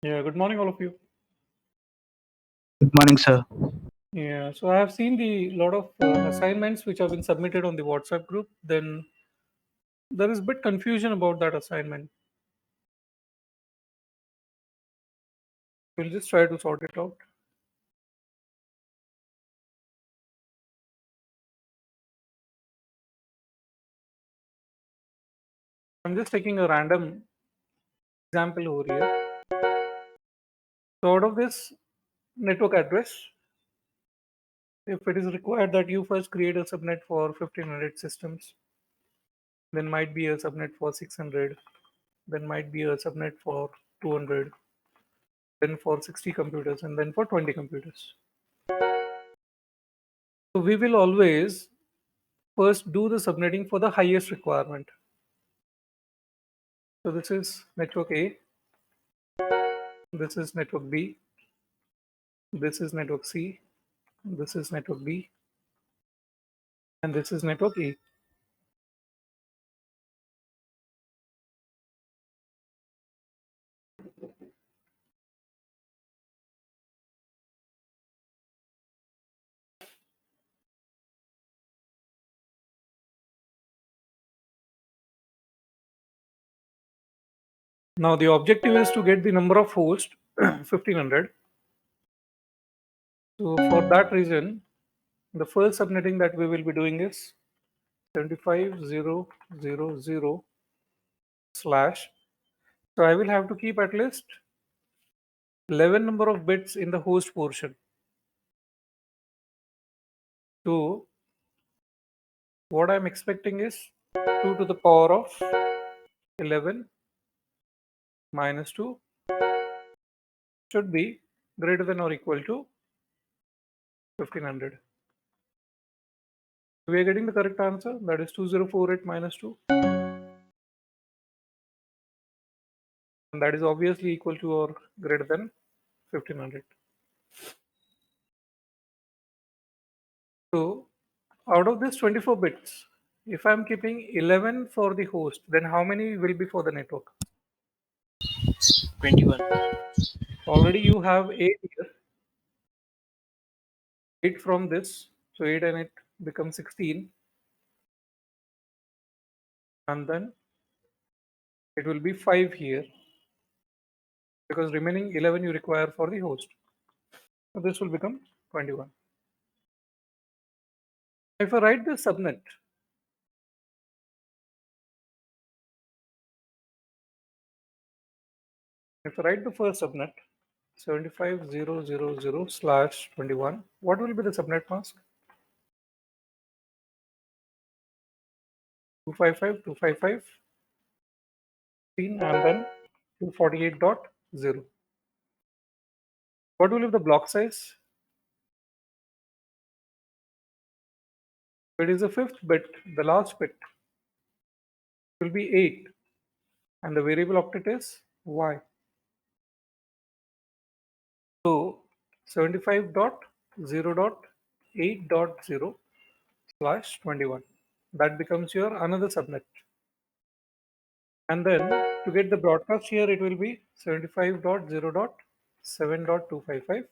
Yeah, good morning, all of you. Good morning, sir. Yeah, so I have seen the lot of assignments which have been submitted on the WhatsApp group. Then there is a bit confusion about that assignment. We'll just try to sort it out. I'm just taking a random example over here. So out of this network address, if it is required that you first create a subnet for 1500 systems, then might be a subnet for 600, then might be a subnet for 200, then for 60 computers, and then for 20 computers. So we will always first do the subnetting for the highest requirement. So this is network A, this is network B, this is network C, this is network D, and this is network E. Now the objective is to get the number of hosts 1500. So for that reason, the first subnetting that we will be doing is 75000 slash. So I will have to keep at least 11 number of bits in the host portion. So what I'm expecting is 2 to the power of 11 minus 2 should be greater than or equal to 1500. We are getting the correct answer, that is 2048 minus 2, and that is obviously equal to or greater than 1500. So out of this 24 bits, if I'm keeping 11 for the host, then how many will be for the network? 21. Already you have 8 here, 8 from this, so 8 and it becomes 16, and then it will be 5 here because remaining 11 you require for the host. So this will become 21. If I write the subnet, if I write the first subnet 75000 slash 21, what will be the subnet mask? 255 and then 248.0. What will be the block size? If it is the fifth bit, the last bit will be 8, and the variable octet is y. So 75.0.8.0 slash 21. That becomes your another subnet. And then to get the broadcast here, it will be 75.0.7.255,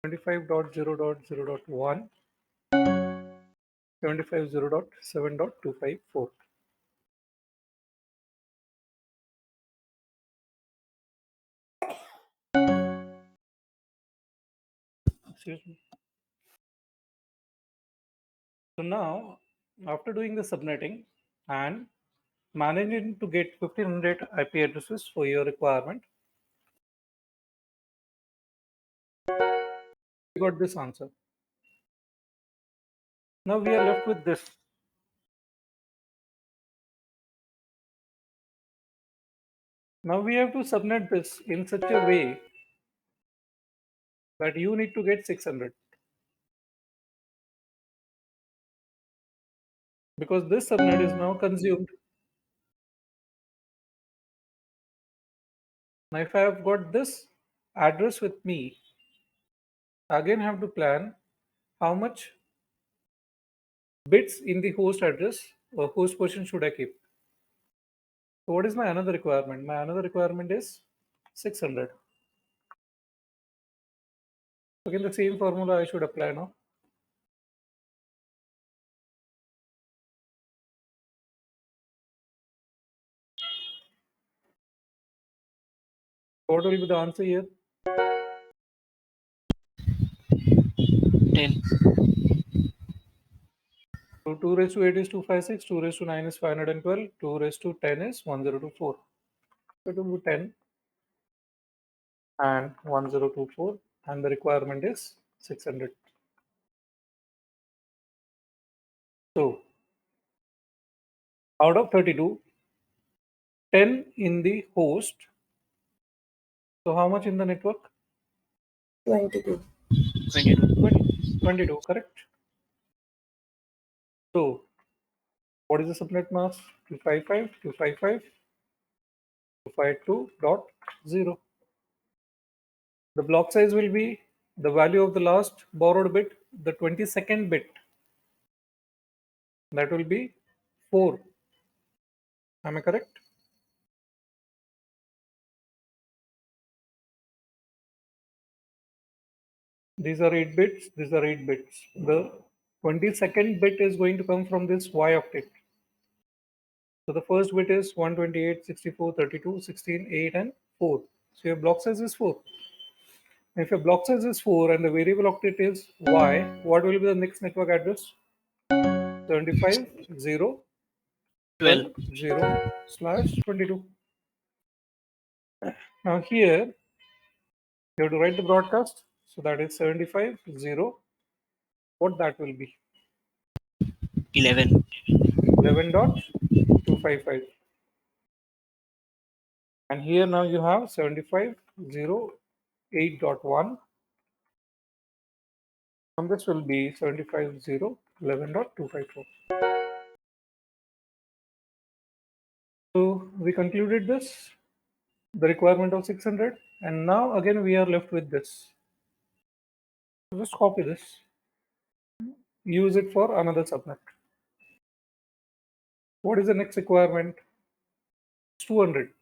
75.0.0.1, 75.0.7.254. Excuse me. So now, after doing the subnetting and managing to get 1500 IP addresses for your requirement, we got this answer. Now we are left with this. Now we have to subnet this in such a way that you need to get 600, because this subnet is now consumed. Now if I have got this address with me, again have to plan how much bits in the host address or host portion should I keep. So what is my another requirement? My another requirement is 600. Again, the same formula I should apply now. What will be the answer here? 10. So 2 raised to 8 is 256, 2 raised to 9 is 512, 2 raised to 10 is 1024. So it will be 10 and 1024, and the requirement is 600. So out of 32, 10 in the host. So how much in the network? 22. 22. 22, correct? So what is the subnet mask? 255, 255, 252.0. The block size will be the value of the last borrowed bit, the 22nd bit. That will be 4. Am I correct? These are 8 bits. These are 8 bits. The 22nd bit is going to come from this Y octet. So the first bit is 128, 64, 32, 16, 8, and 4. So your block size is 4. If your block size is 4 and the variable octet is Y, what will be the next network address? 75, 0, 12. 12, 0 slash 22. Now here, you have to write the broadcast. So that is 75, 0. What that will be? 11. 11.255. And here now you have 75, 0, 8.1. And this will be 75, 0, 11.254. So we concluded this, the requirement of 600. And now again we are left with this. So just copy this, use it for another subnet. What is the next requirement? It's 200.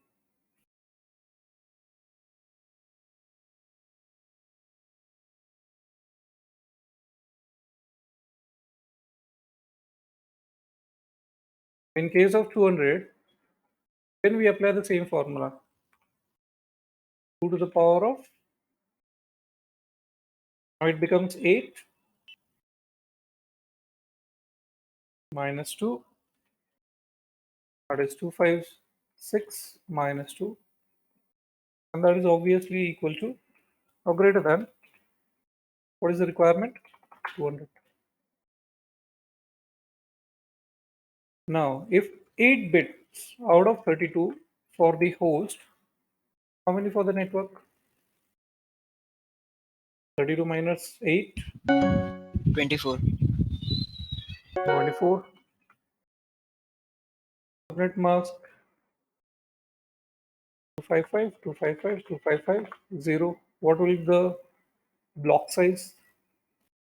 In case of 200, then we apply the same formula. 2 to the power of, now it becomes 8 minus 2, that is 256 minus 2, and that is obviously equal to or greater than, what is the requirement? 200. Now, if 8 bits out of 32 for the host, how many for the network? 32 minus 8, 24. 24. Subnet mask 255, 255, 255, 0. What will be the block size?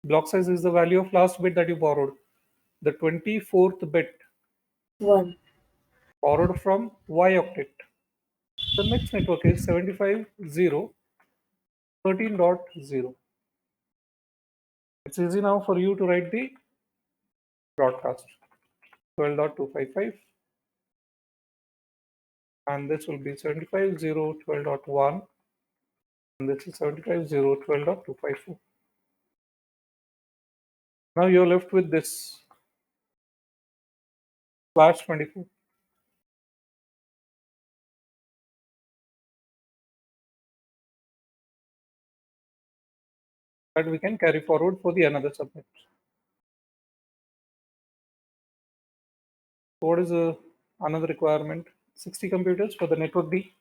Block size is the value of last bit that you borrowed. The 24th bit 1. borrowed from Y octet. The next network is 75, 0, 13.0. It's easy now for you to write the broadcast. 12.255, and this will be 75, 0, 12.1, and this is 75, 0, 12.254. Now you're left with this slash 24. That we can carry forward for the another subnet. So what is another requirement? 60 computers for the network D.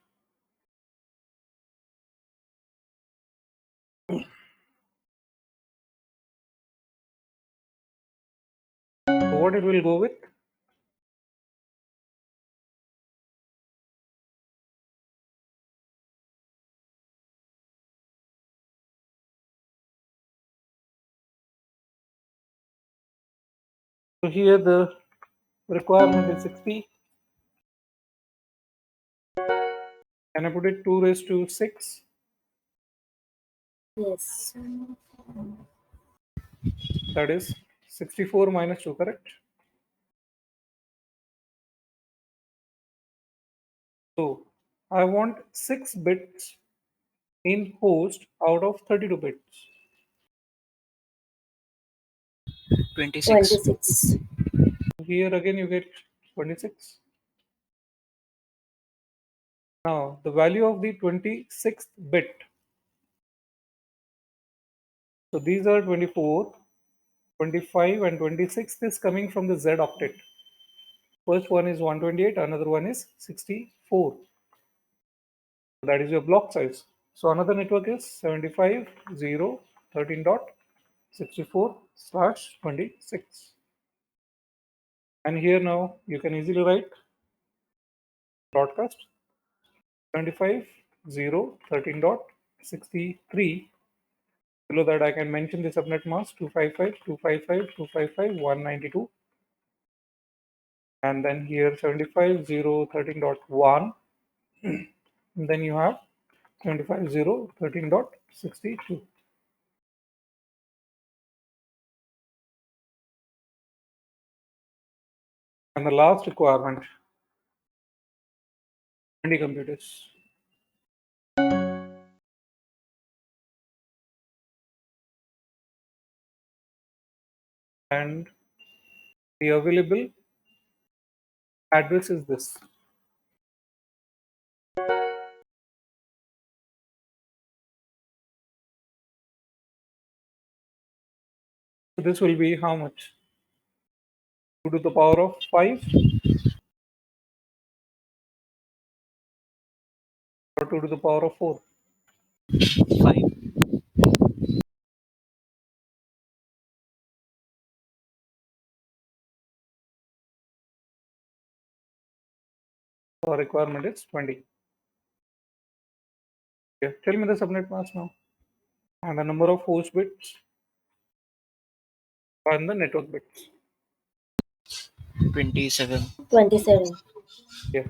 So what it will go with? So here the requirement is 60. Can I put it 2 raised to 6? Yes. That is 64 minus 2, correct? So I want 6 bits in host out of 32 bits. 26. 26. Here again you get 26. Now the value of the 26th bit. So these are 24, 25 and 26th is coming from the Z octet. First one is 128, another one is 64. That is your block size. So another network is 75, 0, 13 dot 64 slash 26. And here now you can easily write broadcast 75, 0, 13 dot 63. Below that I can mention the subnet mask 255, 255, 255, 192. And then here 75, 0, 13.1. And then you have 75, 0, 13.62. And the last requirement, 20 computers. And the available address is this. So this will be how much? 2 to the power of 5 or 2 to the power of 4? 5. So our requirement is 20. Okay, tell me the subnet mask now. And the number of host bits and the network bits. 27. 27. Yeah.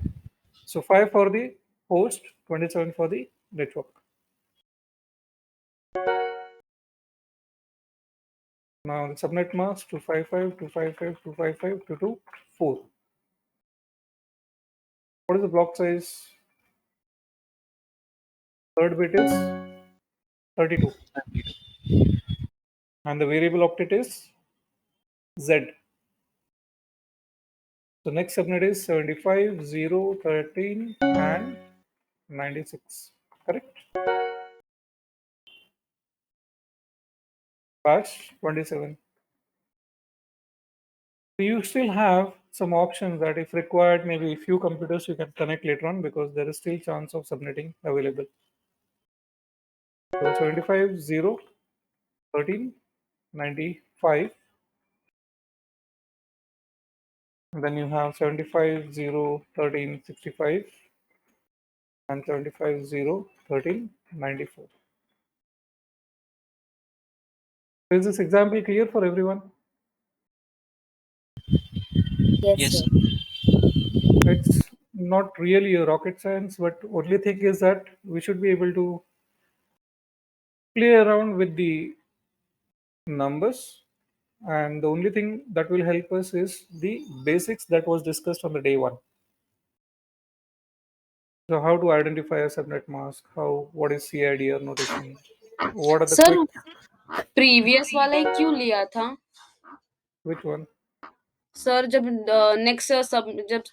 So 5 for the host, 27 for the network. Now the subnet mask 255, 255, 255, 224. What is the block size? Third bit is 32. And the variable octet is Z. So next subnet is 75, 0, 13, and 96. Correct? Batch 27. So you still have some options that if required, maybe a few computers you can connect later on because there is still chance of subnetting available. So 75, 0, 13, 95. And then you have 75, 0, 13, 65 and 75, 0, 13, 94. Is this example clear for everyone? Yes, Yes. sir. It's not really a rocket science, but only thing is that we should be able to play around with the numbers, and the only thing that will help us is the basics that was discussed on the day one. So how to identify a subnet mask, how what is CIDR notation, what are the sir quick previous वाला ही क्यों लिया था which one? Sir जब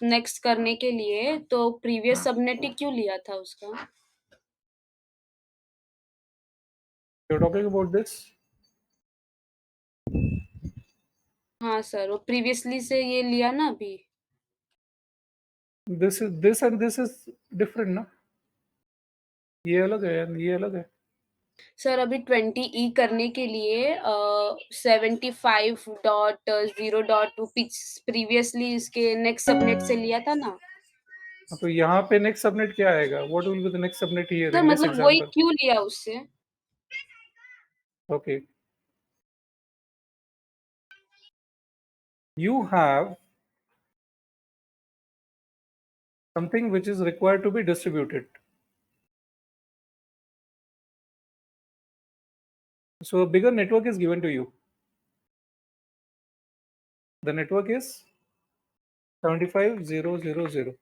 next करने के लिए तो previous subnet ही क्यों लिया था उसका You're talking about this? हाँ सर वो प्रीवियसली से ये लिया ना अभी This is this and this is different, ना? ये अलग है and ये अलग है. सर अभी 20E करने के लिए 75.0.2 प्रीवियसली इसके नेक्स्ट सबनेट से लिया था ना तो यहाँ पे next subnet क्या आएगा? What will be the next subnet here sir in this मतलब वही example? क्यों लिया उससे Okay. You have something which is required to be distributed. So a bigger network is given to you. The network is 75000.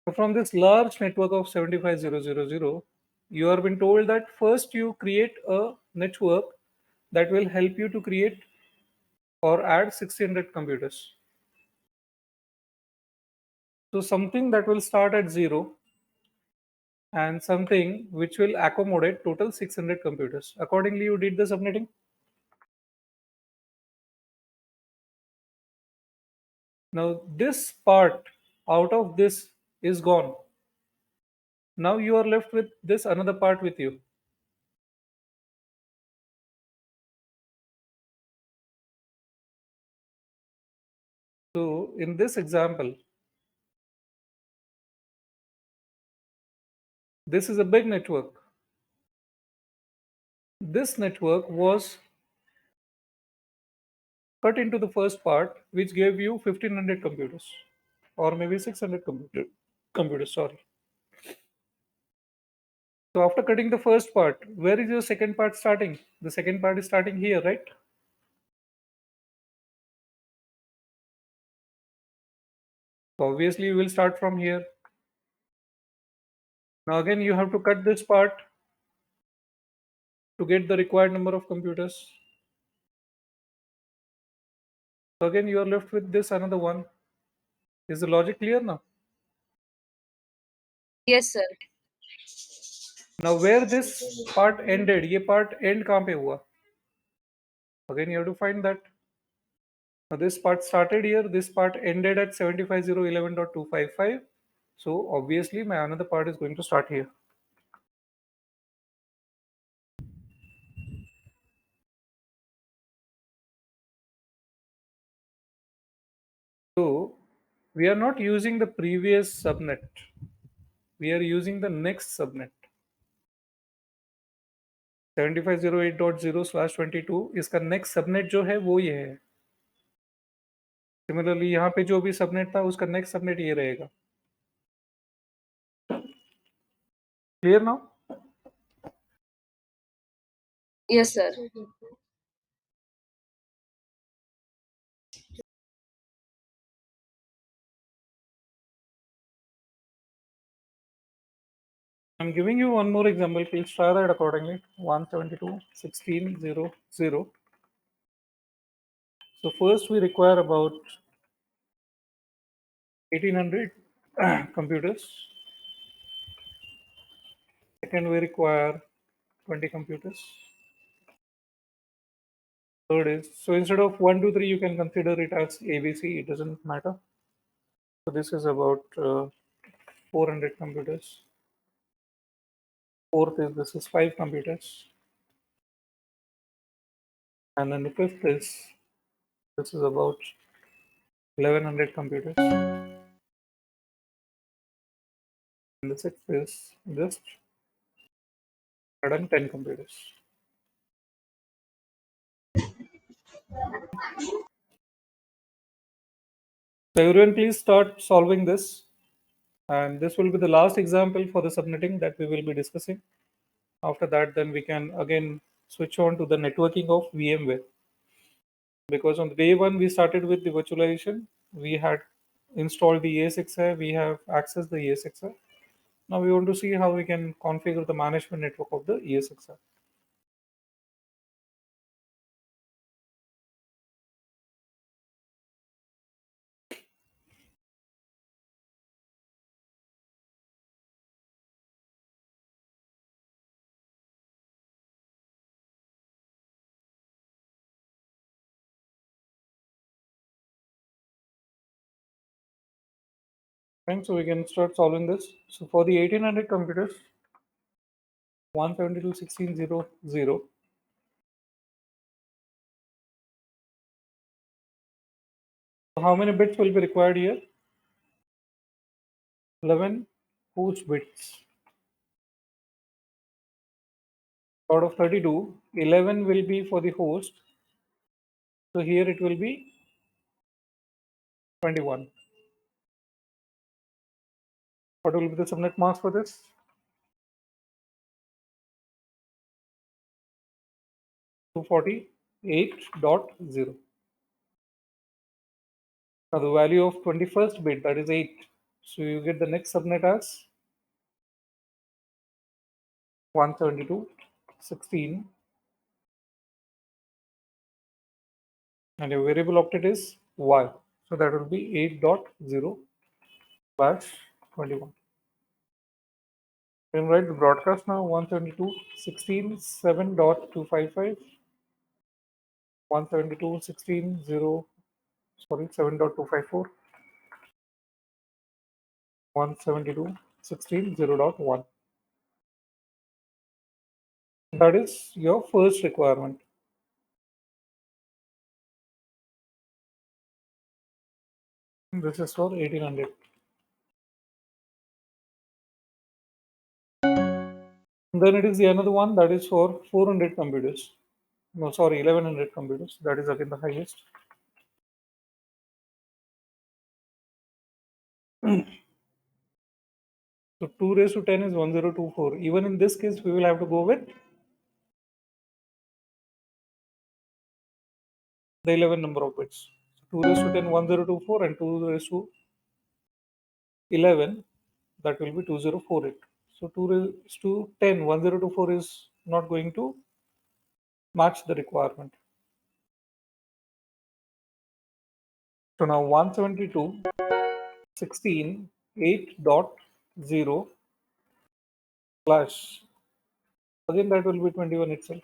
So from this large network of 75000, you are been told that first you create a network that will help you to create or add 1600 computers. So something that will start at zero and something which will accommodate total 600 computers. Accordingly, you did the subnetting. Now this part out of this is gone. Now you are left with this another part with you. So in this example, this is a big network. This network was cut into the first part, which gave you 1500 computers, or maybe 600 computers. Sorry. So after cutting the first part, where is your second part starting? The second part is starting here, right? So obviously you will start from here. Now again you have to cut this part to get the required number of computers. So again you are left with this another one. Is the logic clear now? Yes, sir. Now where this part ended, ये part end कहाँ पे हुआ? Again you have to find that. Now this part started here, this part ended at 75011.255. So obviously my another part is going to start here. So we are not using the previous subnet. We are using the next subnet. 7508.0/22 इसका next subnet जो है वो ये है. Similarly यहाँ पे जो भी सबनेट था उसका नेक्स्ट सबनेट ये रहेगा. Clear now? Yes, sir. I'm giving you one more example. Please try that accordingly. 172.16.0.0. So first we require about 1800 computers. Second we require 20 computers. Third is, so instead of 1, 2, 3, you can consider it as ABC. It doesn't matter. So this is about 400 computers. Fourth is, this is 5 computers. And then the fifth is, this is about 1100 computers. And the sixth is just 110 computers. So everyone please start solving this. And this will be the last example for the subnetting that we will be discussing. After that, then we can again switch on to the networking of VMware. Because on the day one, we started with the virtualization. We had installed the ESXi, we have accessed the ESXi. Now we want to see how we can configure the management network of the ESXi. Right, so we can start solving this. So for the 1800 computers, 172.16.0.0. So how many bits will be required here? 11 host bits. Out of 32, 11 will be for the host. So here it will be 21. What will be the subnet mask for this? 248.0. Now the value of 21st bit, that is 8. So you get the next subnet as 172.16, and your variable octet is y. So that will be 8.0/21. Then write the broadcast now 172.16.7.255, 172.16.0, sorry, 7.254, 172.16.0.1. That is your first requirement. This is for 1800. Then it is the another one that is for 400 computers. No, sorry, 1100 computers. That is again the highest. So 2 raised to 10 is 1024. Even in this case, we will have to go with the 11 number of bits. So 2 raised to 10, 1024, and 2 raised to 11, that will be 2048. So 2 raised to 10, 1024 is not going to match the requirement. So now 172.16.8.0 slash, again that will be 21 itself.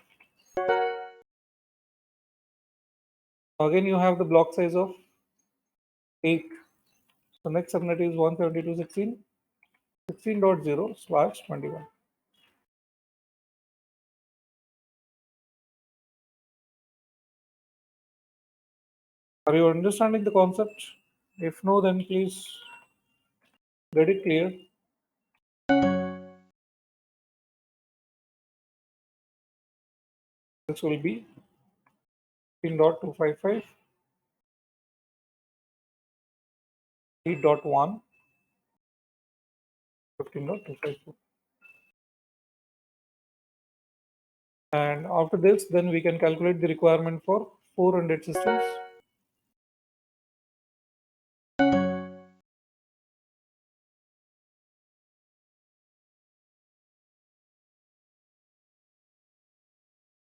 Again you have the block size of 8. So next subnet is 172.16.0/21. Are you understanding the concept? If no, then please get it clear. This will be 15.255, 8.1, 15.254. And after this, then we can calculate the requirement for 400 systems.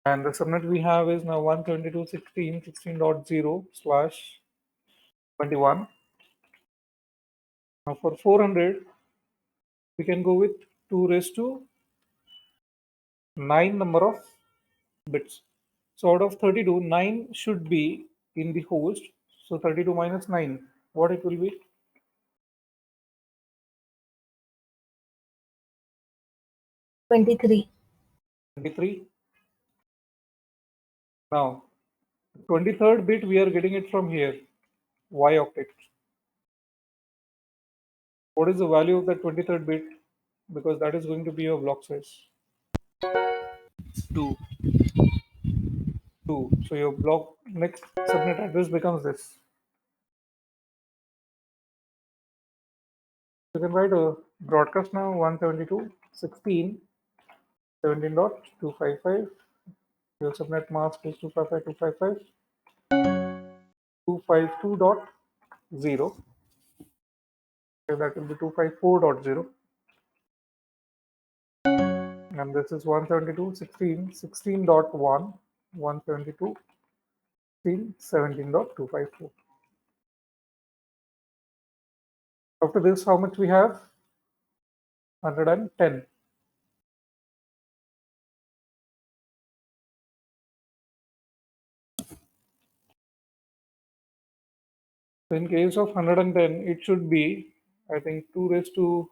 And the subnet we have is now 172.16.16.0/21. Now for 400, we can go with 2 raised to 9 number of bits. So out of 32, 9 should be in the host. So 32 minus 9, what it will be? 23. 23. Now 23rd bit, we are getting it from here, y octet. What is the value of that 23rd bit? Because that is going to be your block size. 2. 2. So your block next subnet address becomes this. You can write a broadcast now 172.16.17.255. Your subnet mask is 255.255. 252.0. So that will be 254.0. And this is 172.16.16.1, 172.16.17.254. After this, how much we have? 110. So in case of 110, it should be, I think, 2 raised to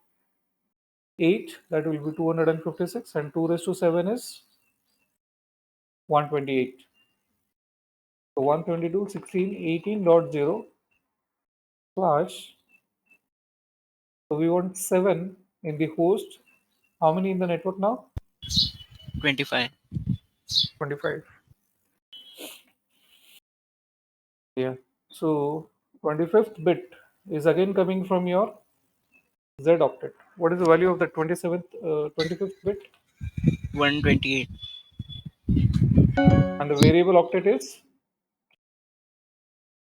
8, that will be 256, and 2 raised to 7 is 128. So 122.16.18.0 slash, so we want 7 in the host. How many in the network now? 25. 25. Yeah. So 25th bit is again coming from your Z octet. What is the value of the 25th bit? 128. And the variable octet is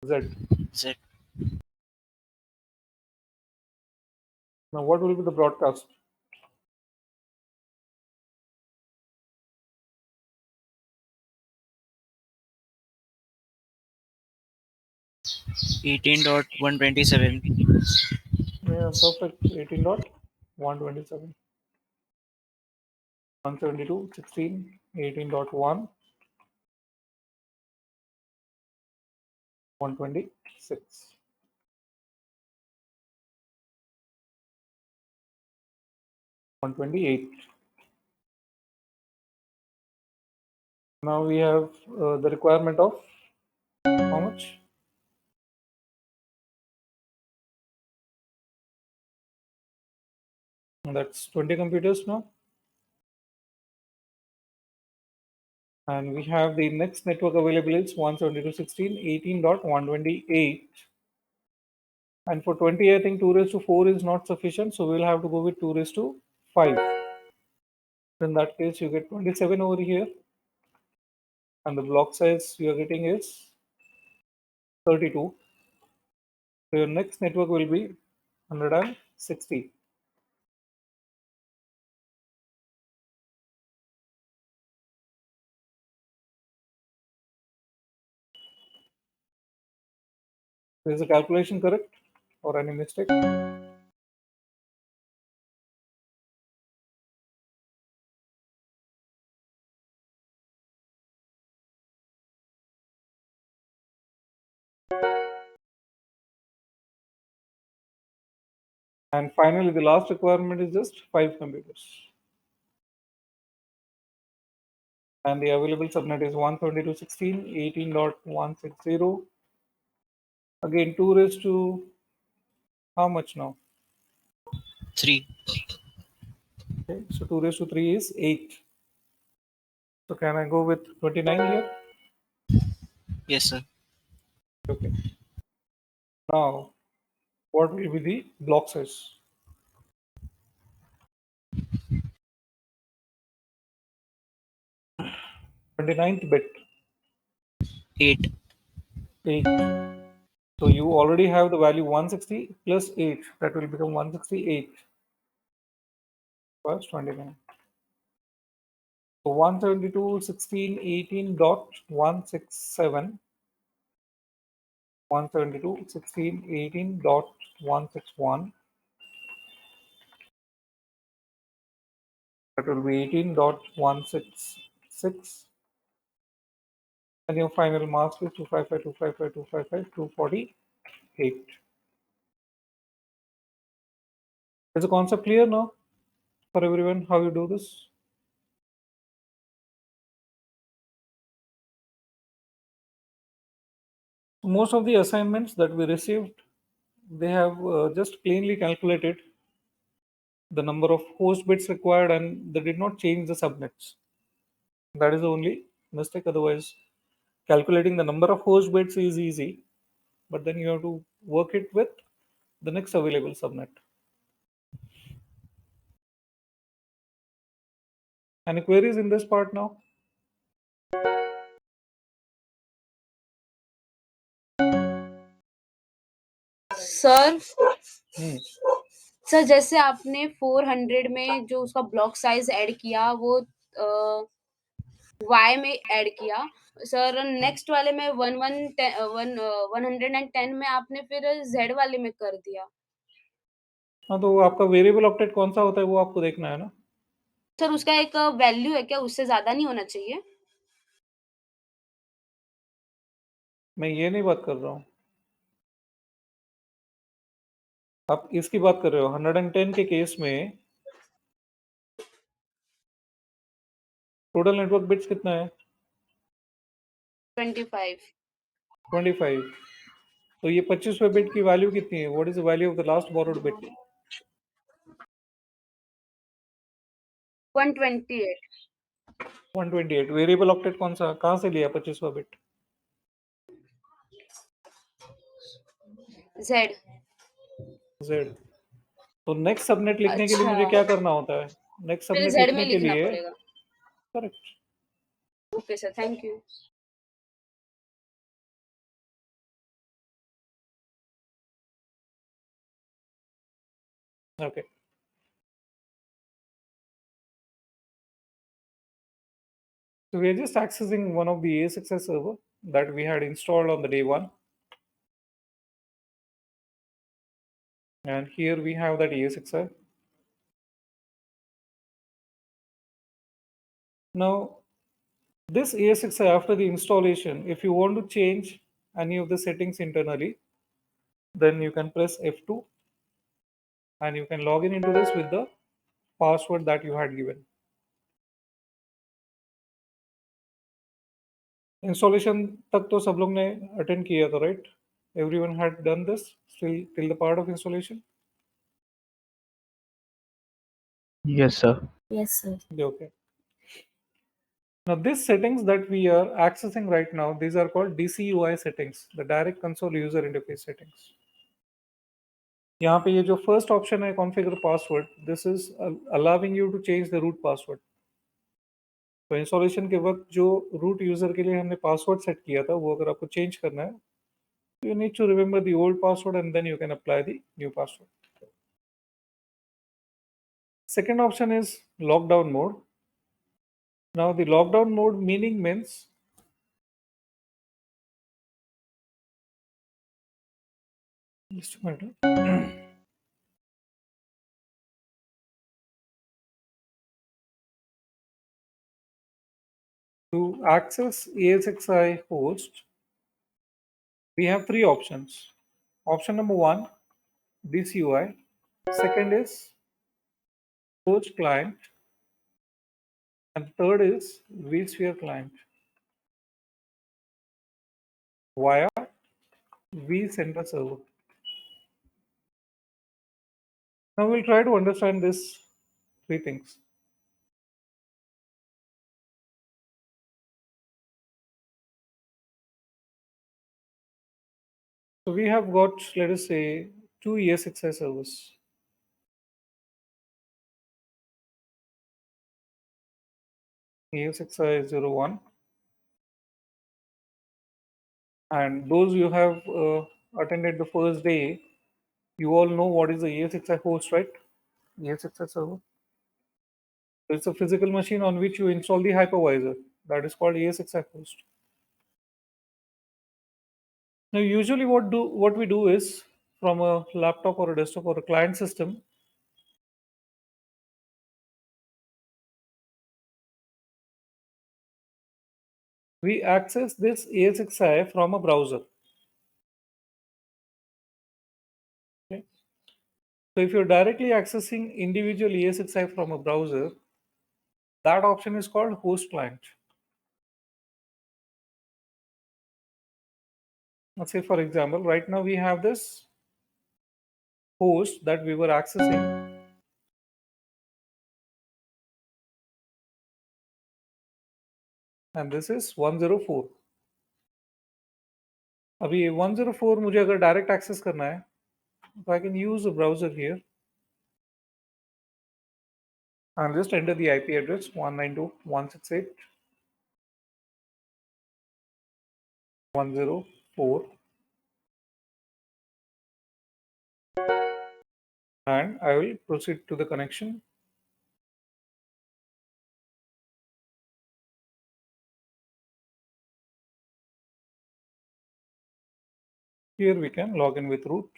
Z. Z. Now what will be the broadcast? Eighteen dot 127. Yeah, perfect. 18.127. 172, 16, 18.1, 126. 128. Now we have the requirement of how much? That's 20 computers now. And we have the next network available is 172.16, 18.128. And for 20, I think 2 raised to 4 is not sufficient. So we'll have to go with 2 raised to 5. In that case, you get 27 over here. And the block size you are getting is 32. So your next network will be 160. Is the calculation correct or any mistake? And finally, the last requirement is just 5 computers. And the available subnet is 172.16, 18.160. Again, 2 raised to how much now? 3. Okay, so 2 raised to 3 is 8. So can I go with 29 here? Yes, sir. Okay. Now, what will be the block size? 29th bit, 8. 8. So you already have the value 160 plus 8. That will become 168 plus 29. So 172.16.18.167. 172.16.18.161. That will be 18.166. And your final mask is 255, 255, 255, 248. Is the concept clear now for everyone how you do this? Most of the assignments that we received, they have just plainly calculated the number of host bits required and they did not change the subnets. That is the only mistake. Otherwise, calculating the number of host bits is easy, but then you have to work it with the next available subnet. Any queries in this part now? Sir Hmm. Sir जैसे आपने 400 में जो उसका block size add किया वो Y में add किया sir next वाले में 110 में आपने फिर जेड वाले में कर दिया हाँ, तो आपका वेरिएबल ऑक्टेट कौन सा होता है वो आपको देखना है ना। सर उसका एक वैल्यू है क्या उससे ज्यादा नहीं होना चाहिए मैं ये नहीं बात कर रहा हूँ, आप इसकी बात कर रहे हो। 110 के केस में टोटल नेटवर्क बिट्स कितना है? 25 25। तो ये 25वें बिट की वैल्यू कितनी है? What is the value of the last borrowed bit? 128 128। Variable octet कौन सा, कहाँ से लिया 25वां बिट? Z Z. तो नेक्स्ट सबनेट लिखने के लिए अच्छा मुझे क्या करना होता है? नेक्स्ट फिर सबनेट जेड में लिखने के लिखना लिए पड़ेगा correct, Okay, sir. Thank you. Okay. So we are just accessing one of the ESXi server that we had installed on the day one. And here we have that ESXi. Now, this ESXi, after the installation, if you want to change any of the settings internally, then you can press F2 and you can log in into this with the password that you had given. Installation तक तो सब लोग ने attend किया था, right? Everyone had done this till the part of installation. Yes, sir. Yes, sir. Okay. Now these settings that we are accessing right now, these are called DCUI settings, the direct console user interface settings. यहाँ पे ये जो first option है configure password, this is allowing you to change the root password. तो installation के वक्त जो root user के लिए हमने पासवर्ड सेट किया था वो अगर आपको चेंज करना है, you need to remember the old password and then you can apply the new password. Second option is lockdown mode. Now the lockdown mode meaning means just a minute. To access ESXi host, we have three options. Option number one, DCUI. Second is host client. And third is vSphere client via vCenter server. Now we'll try to understand these three things. So we have got, let us say, two ESXi servers. ESXi 01. And those you have attended the first day, you all know what is the ESXi host, right? ESXi server. So it's a physical machine on which you install the hypervisor. That is called ESXi host. Now, usually what we do is from a laptop or a desktop or a client system, we access this ESXi from a browser. Okay? So if you're directly accessing individual ESXi from a browser, that option is called host client. Let's say, for example, right now we have this host that we were accessing, and this is 104. अभी 104 मुझे अगर direct access करना है, तो I can use a browser here and just enter the IP address 192.168.104 and I will proceed to the connection. Here we can log in with root.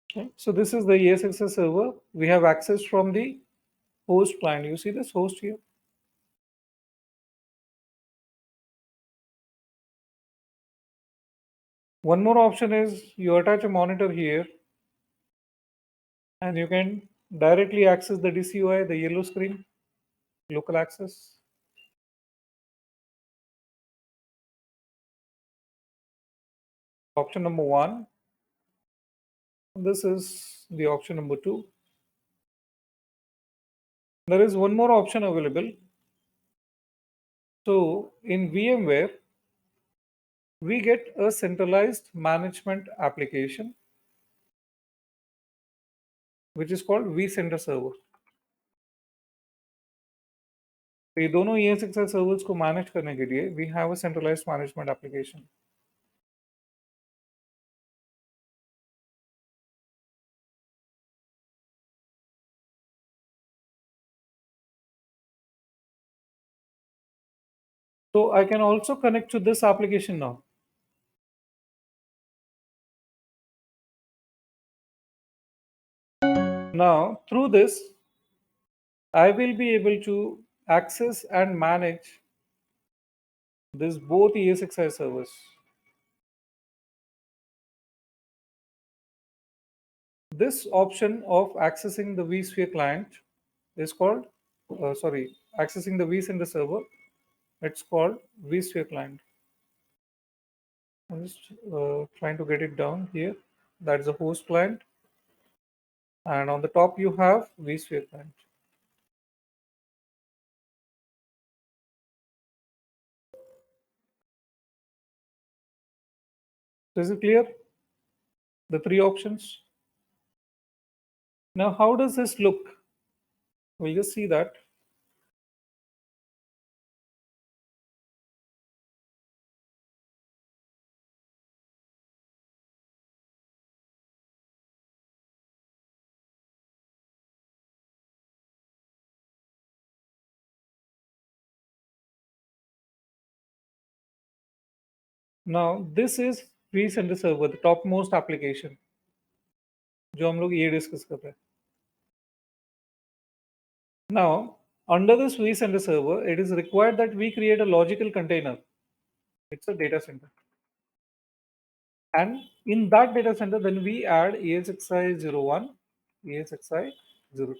Okay, so this is the ESXi server. We have access from the host client. You see this host here? One more option is you attach a monitor here and you can directly access the DCUI, the yellow screen, local access. Option number one. This is the option number two. There is one more option available. So in VMware, we get a centralized management application which is called vCenter server. तो ये दोनों ESXi servers को manage करने के लिए we have a centralized management application. So I can also connect to this application now. Now through this, I will be able to access and manage this both ESXi servers. This option of accessing the vSphere client is called, accessing the vCenter server. It's called vSphere client. I'm just trying to get it down here. That's the host client, and on the top you have vSphere client. So is it clear? The three options. Now, how does this look? We'll just see that. Now, this is vCenter server, the topmost application जो हम लोग ये discuss कर रहे हैं. Now, under this vCenter server, it is required that we create a logical container. It's a data center. And in that data center, then we add ESXi01, ESXi02.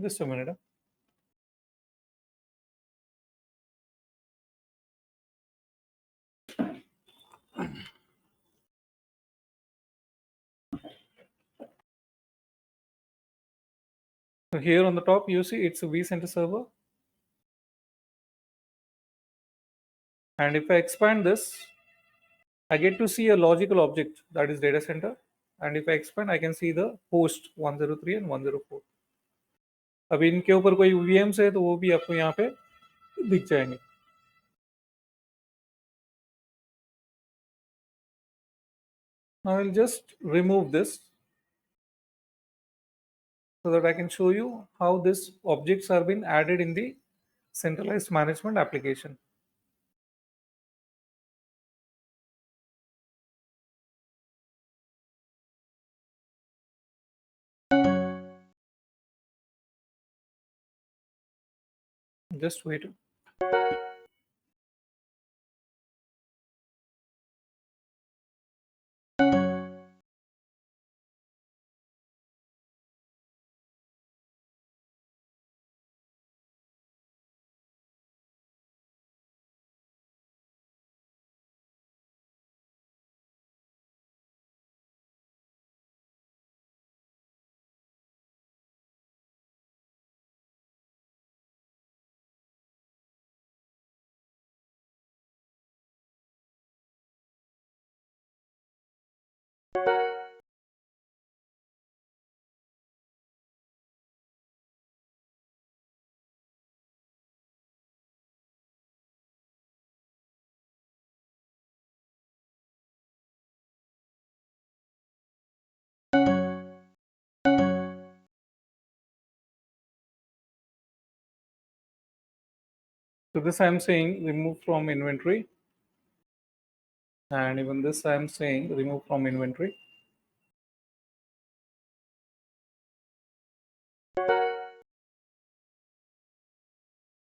Just a minute. So here on the top, you see it's a vCenter server. And if I expand this, I get to see a logical object that is data center. And if I expand, I can see the host 103 and 104. अभी इनके ऊपर कोई VMs है तो वो भी आपको यहाँ पे दिख जाएंगे. Now I'll just remove this so that I can show you how these objects are being added in the centralized management application. Just wait. So this I am saying remove from inventory, and even this I am saying remove from inventory.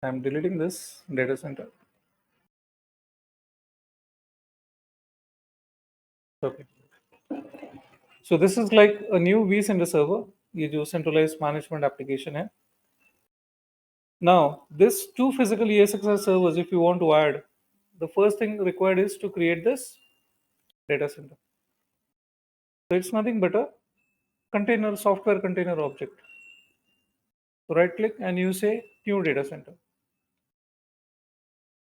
I am deleting this data center. Okay. So this is like a new vCenter server. ये जो centralized management application है. Now, this two physical ESXi servers, if you want to add, the first thing required is to create this data center. So it's nothing but a container, software container object. So right click and you say new data center.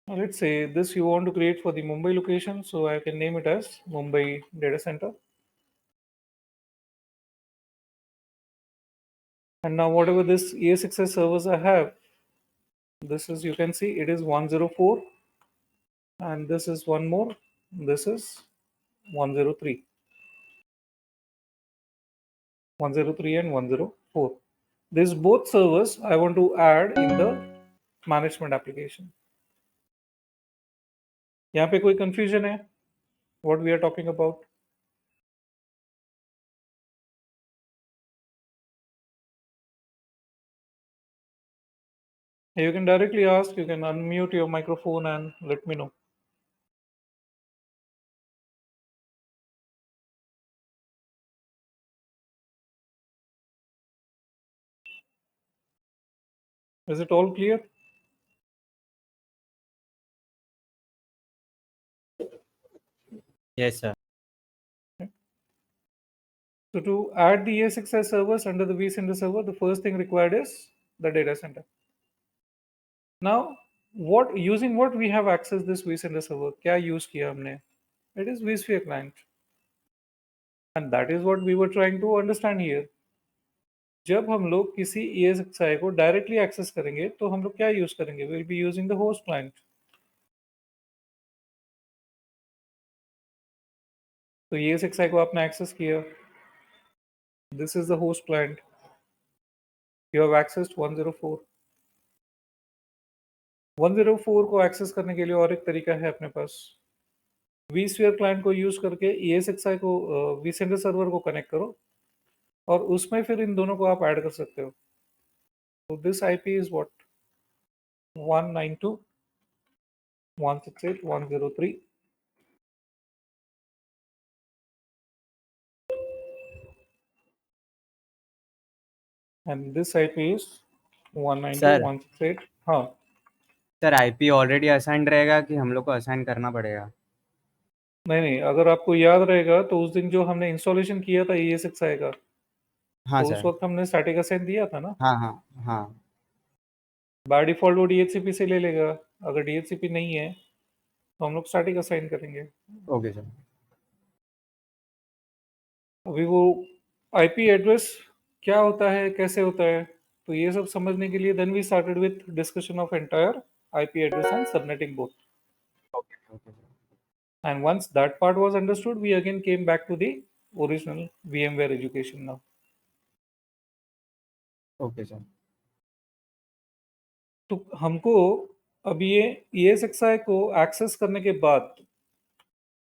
Now let's say this you want to create for the Mumbai location, so I can name it as Mumbai data center. And now whatever this ESXi servers I have, this is, you can see it is 104, and this is one more, this is 103. 103 and 104. These both servers I want to add in the management application. यहाँ पे कोई confusion है? What we are talking about? You can directly ask, you can unmute your microphone and let me know. Is it all clear? Yes, sir. So to add the ESXi servers under the vCenter server, the first thing required is the data center. Now, using what we have accessed this vCenter server? क्या use किया हमने? It is vSphere client, and that is what we were trying to understand here. जब हम लोग किसी ESXi को directly access करेंगे तो हम लोग क्या यूज करेंगे? Will be using the host client. तो ESXi को आपने एक्सेस किया, this is the host client, you have accessed 104. 104 को एक्सेस करने के लिए और एक तरीका है अपने पास. vSphere क्लाइंट को यूज करके ESXi को vCenter सर्वर को कनेक्ट करो और उसमें फिर इन दोनों को आप ऐड कर सकते हो. तो this IP is what 192.168.103. and this IP is 192.168. हाँ, सर आईपी ऑलरेडी असाइंड रहेगा कि हम लोग को असाइन करना पड़ेगा? नहीं, अगर आपको याद रहेगा तो उस दिन जो हमने इंस्टॉलेशन किया था ESXi का, हाँ तो उस सर. वक्त हमने स्टैटिक असाइन दिया था ना. हाँ हाँ हाँ. बाय डिफॉल्ट वो DHCP से ले लेगा. अगर DHCP नहीं है तो हम लोग स्टैटिक असाइन करेंगे. Okay sir. अभी वो IP एड्रेस क्या होता है, कैसे होता है, तो ये सब समझने के लिए then we started with discussion of entire IP address and subnetting both. Okay okay sir. And once that part was understood, we again came back to the original VMware education now. Okay sir. तो हमको अभी ये ESXi को access करने के बाद,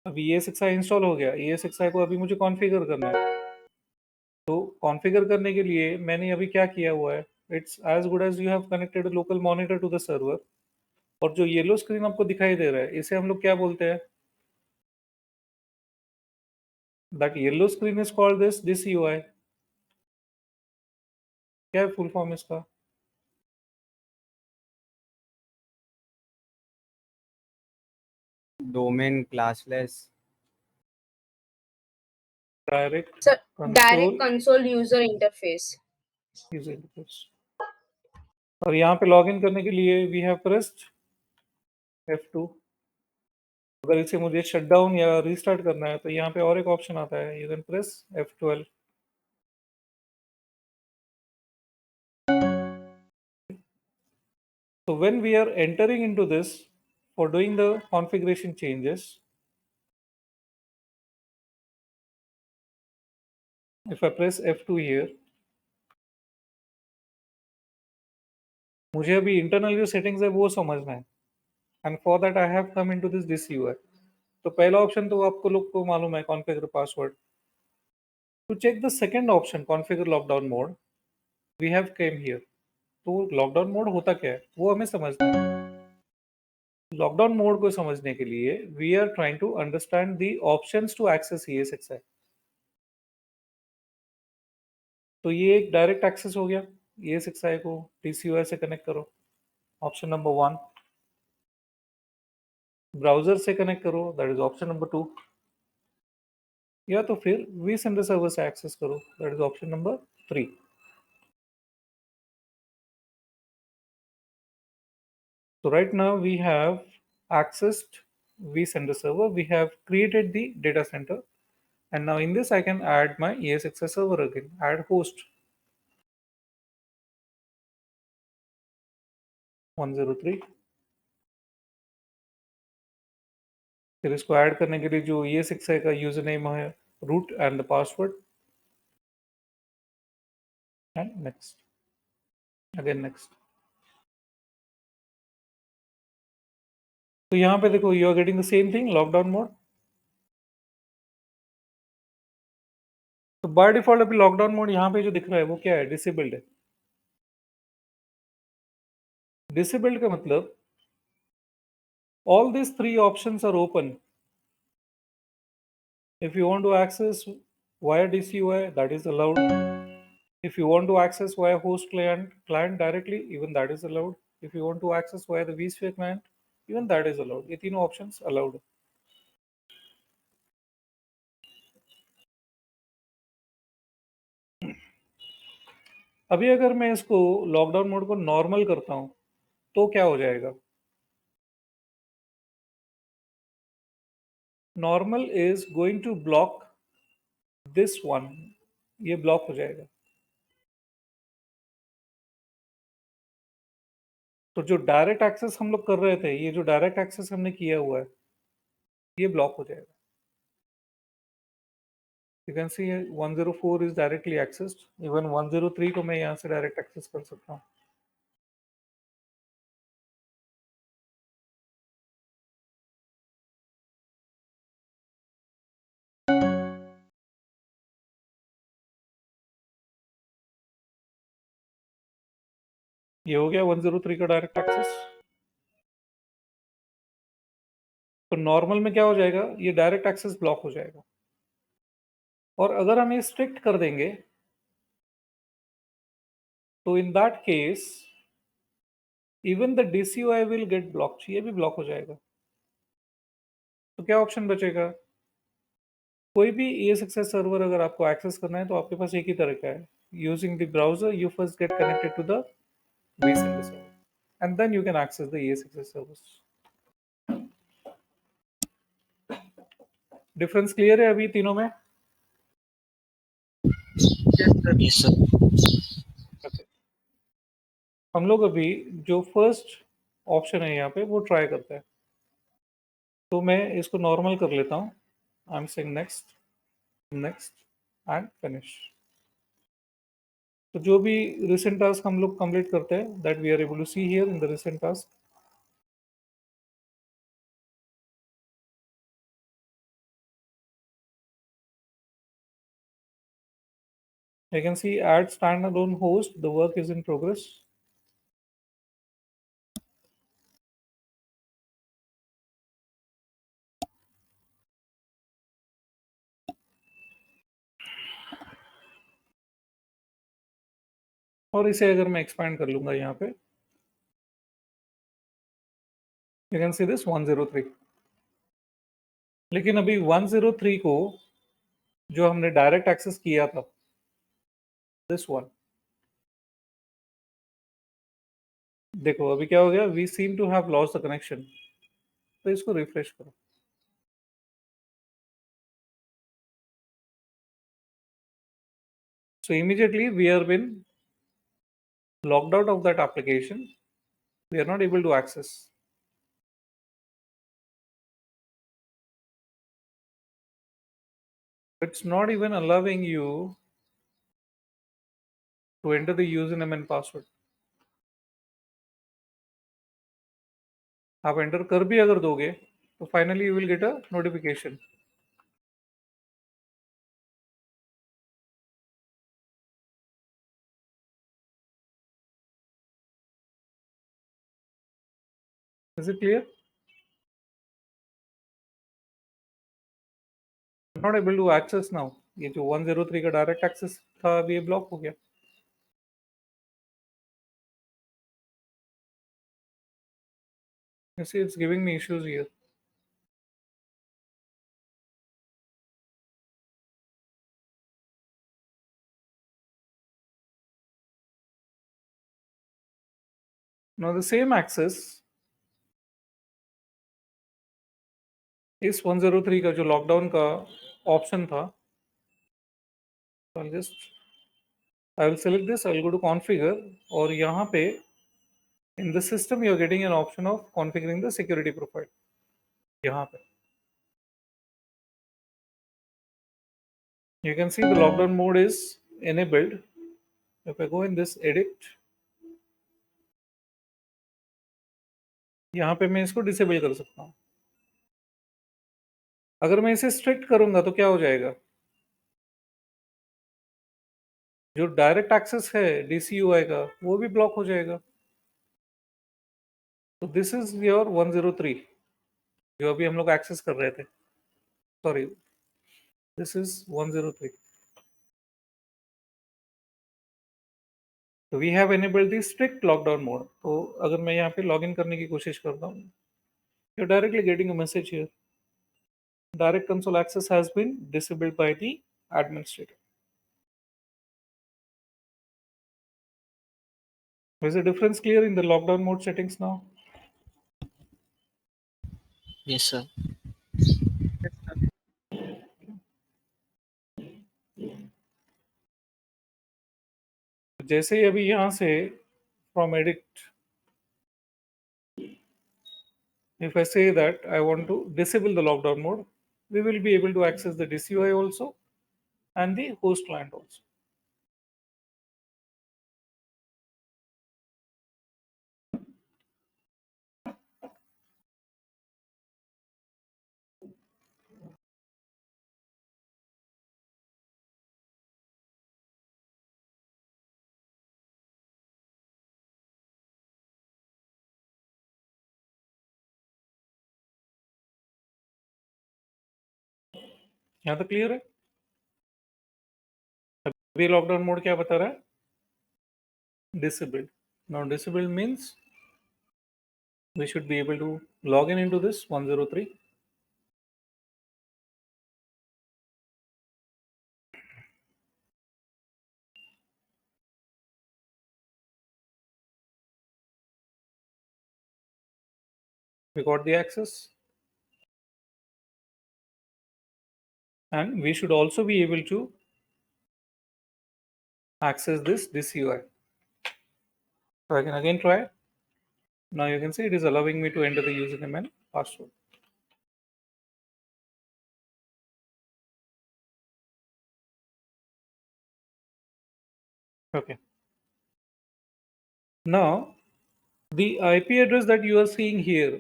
अभी ESXi install हो गया, ESXi को अभी मुझे कॉन्फ़िगर करना है. तो कॉन्फ़िगर करने के लिए मैंने अभी क्या किया हुआ है, it's as good as you have connected a local monitor to the server. और जो येलो स्क्रीन आपको दिखाई दे रहा है, इसे हम लोग क्या बोलते हैं? That yellow screen is called this UI. क्या है फुल फॉर्म इसका? Domain classless. Direct Sir, console direct console user interface. User interface. और यहाँ पे लॉगिन करने के लिए वी हैव प्रेस्ड F2. अगर इसे मुझे शट डाउन या रीस्टार्ट करना है तो यहाँ पे और एक ऑप्शन आता है, you can press F12. So when we are entering into this for doing the configuration changes, if I press F2 here, मुझे अभी इंटरनल जो सेटिंग्स है वो समझना है. And for that I have come into this UI. तो पहला option तो आपको लोग को मालूम है, configure password. To check the second option, configure lockdown mode, we have came here. तो लॉकडाउन मोड होता क्या है वो हमें समझना है. लॉकडाउन मोड को समझने के लिए we are trying to understand the options to access ESXi। तो ये एक डायरेक्ट एक्सेस हो गया, ESXi को DCUI से कनेक्ट करो, ऑप्शन नंबर 1। ब्राउजर से कनेक्ट करो, दैट इज ऑप्शन नंबर 2। या तो फिर vSender सर्वर से एक्सेस करो, that is option number 3। So right now we have accessed vSender server, we have created the data center, and now in this I can add my ESXi server again, add host 103। फिर इसको add करने के लिए जो ESXi का user name है, root and the password, and next, again next. तो यहाँ पे देखो you are getting the same thing, lockdown mode. तो बाय डिफॉल्ट अभी लॉकडाउन मोड यहाँ पे जो दिख रहा है वो क्या है, डिसेबल्ड है। डिसेबल्ड का मतलब all these three options are open। If you want to access via DCUI, that is allowed. If you want to access via host client directly, even that is allowed. If you want to access via the vSphere client, even that is allowed। ये तीनों options allowed है। अभी अगर मैं इसको lockdown mode को normal करता हूं तो क्या हो जाएगा? Normal is going to block this one, ये ब्लॉक हो जाएगा। तो जो डायरेक्ट एक्सेस हम लोग कर रहे थे, ये जो डायरेक्ट एक्सेस हमने किया हुआ है, ये ब्लॉक हो जाएगा। You can see 104 is directly accessed, even 103 को मैं यहाँ से डायरेक्ट एक्सेस कर सकता हूँ। ये हो गया 103 का डायरेक्ट एक्सेस। तो नॉर्मल में क्या हो जाएगा, ये डायरेक्ट एक्सेस ब्लॉक हो जाएगा। और अगर हम ये स्ट्रिक्ट कर देंगे तो in that case even the DCUI will get blocked, ये भी ब्लॉक हो जाएगा। तो क्या ऑप्शन बचेगा? कोई भी ESXi सर्वर अगर आपको एक्सेस करना है तो आपके पास एक ही तरीका है, using the browser you first get connected to the vSender server and then you can access the ESXi service। Difference clear है अभी तीनों में? Yes, sir. Okay। हम लोग अभी जो फर्स्ट ऑप्शन है यहाँ पे वो ट्राई करते हैं। तो मैं इसको नॉर्मल कर लेता हूँ। I am saying next, next and finish. तो जो भी रिसेंट टास्क हम लोग कंप्लीट करते हैं, that we are able to see here in the recent task. I can see add standalone host, the work is in progress। और इसे अगर मैं एक्सपैंड कर लूंगा यहाँ पे, यू कैन सी दिस 103। लेकिन अभी 103 को जो हमने डायरेक्ट एक्सेस किया था, दिस वन, देखो अभी क्या हो गया, we seem to have lost the connection. तो इसको रिफ्रेश करो। So immediately we are been logged out of that application, we are not able to access। It's not even allowing you to enter the username and password। आप enter कर भी अगर दोगे तो finally you will get a notification. Is it clear? Not able to access now. ये जो 103 का direct access था अभी ये ब्लॉक हो गया। You see, it's giving me issues here. Now the same access इस 103 का जो लॉकडाउन का ऑप्शन था, I will select this, I will go to configure, और यहाँ पे in the system you are getting an option of configuring the security profile. यहाँ पे you can see the lockdown mode is enabled. If I go in this edit, यहाँ पे मैं इसको disable कर सकता हूँ। अगर मैं इसे स्ट्रिक्ट करूंगा तो क्या हो जाएगा? जो डायरेक्ट एक्सेस है DCUI का वो भी ब्लॉक हो जाएगा। तो दिस इज योर 103 जो अभी हम लोग एक्सेस कर रहे थे। Sorry, this is 103। तो we have enabled the strict lockdown mode. तो अगर मैं यहाँ पे लॉगिन करने की कोशिश करता हूँ, you're directly getting a message here. Direct console access has been disabled by the administrator. Is the difference clear in the lockdown mode settings now? Yes, sir. जैसे ही अभी यहाँ से from edit, if I say that I want to disable the lockdown mode, we will be able to access the DCUI also and the host client also. यहाँ तक clear है? अभी lockdown mode क्या बता रहा है? Disabled. Now disabled means we should be able to log in into this 103. We got the access, and we should also be able to access this UI. So I can again try. Now you can see it is allowing me to enter the username and password. Okay. Now the IP address that you are seeing here,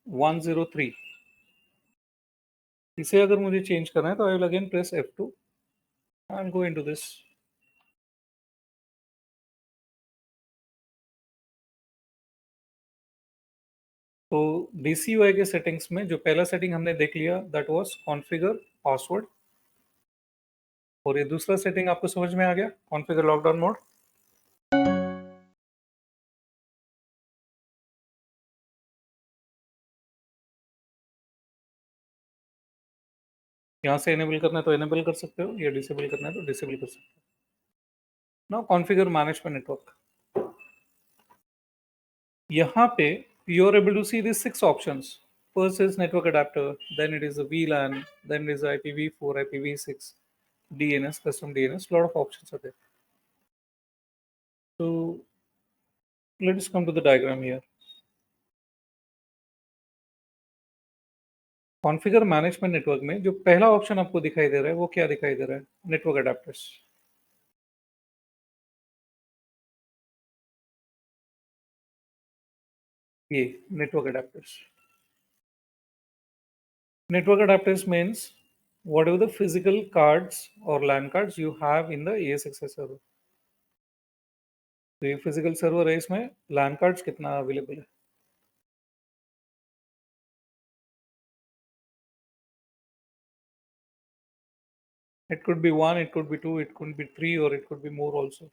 103. इसे अगर मुझे change करना है तो I will again press F2 and go into this. तो DCUI के settings में जो पहला सेटिंग हमने देख लिया that was configure password, और ये दूसरा सेटिंग आपको समझ में आ गया, configure lockdown mode. यहाँ से इनेबल करना है तो इनेबल कर सकते हो, या डिसेबल करना है तो डिसेबल कर सकते हो। नाउ कॉन्फ़िगर मैनेजमेंट नेटवर्क, यहाँ पे you are able to see these 6 options. First is network adapter, then it is a VLAN, then it is IPv4, IPv6, DNS, custom DNS. Lot of options are there. So let us come to the diagram here. Configure management network में जो पहला option आपको दिखाई दे रहा है वो क्या दिखाई दे रहा है? Network adapters. ये network adapters. Network adapters means whatever the physical cards or LAN cards you have in the ESXi server. तो ये फिजिकल सर्वर है, इसमें LAN कार्ड्स कितना अवेलेबल है? It could be 1, it could be 2, it could be 3, or it could be more also.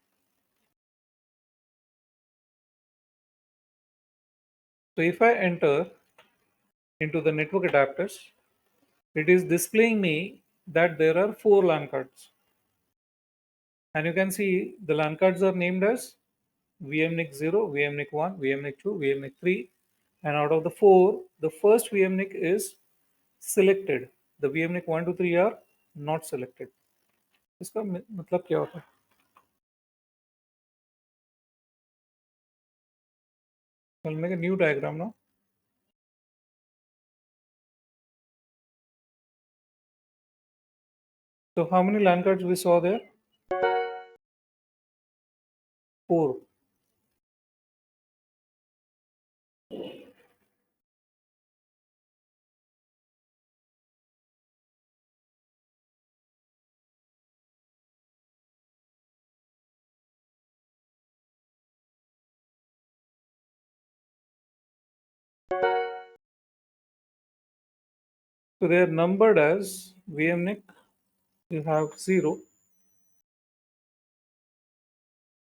So if I enter into the network adapters, it is displaying me that there are 4 LAN cards. And you can see the LAN cards are named as VMNIC 0, VMNIC 1, VMNIC 2, VMNIC 3. And out of the 4, the first VMNIC is selected. The VMNIC 1, 2, 3 are not selected. इसका मतलब क्या होता है? I'll make a new diagram now. So how many LAN cards we saw there? 4. So they are numbered as VMNIC. You have 0,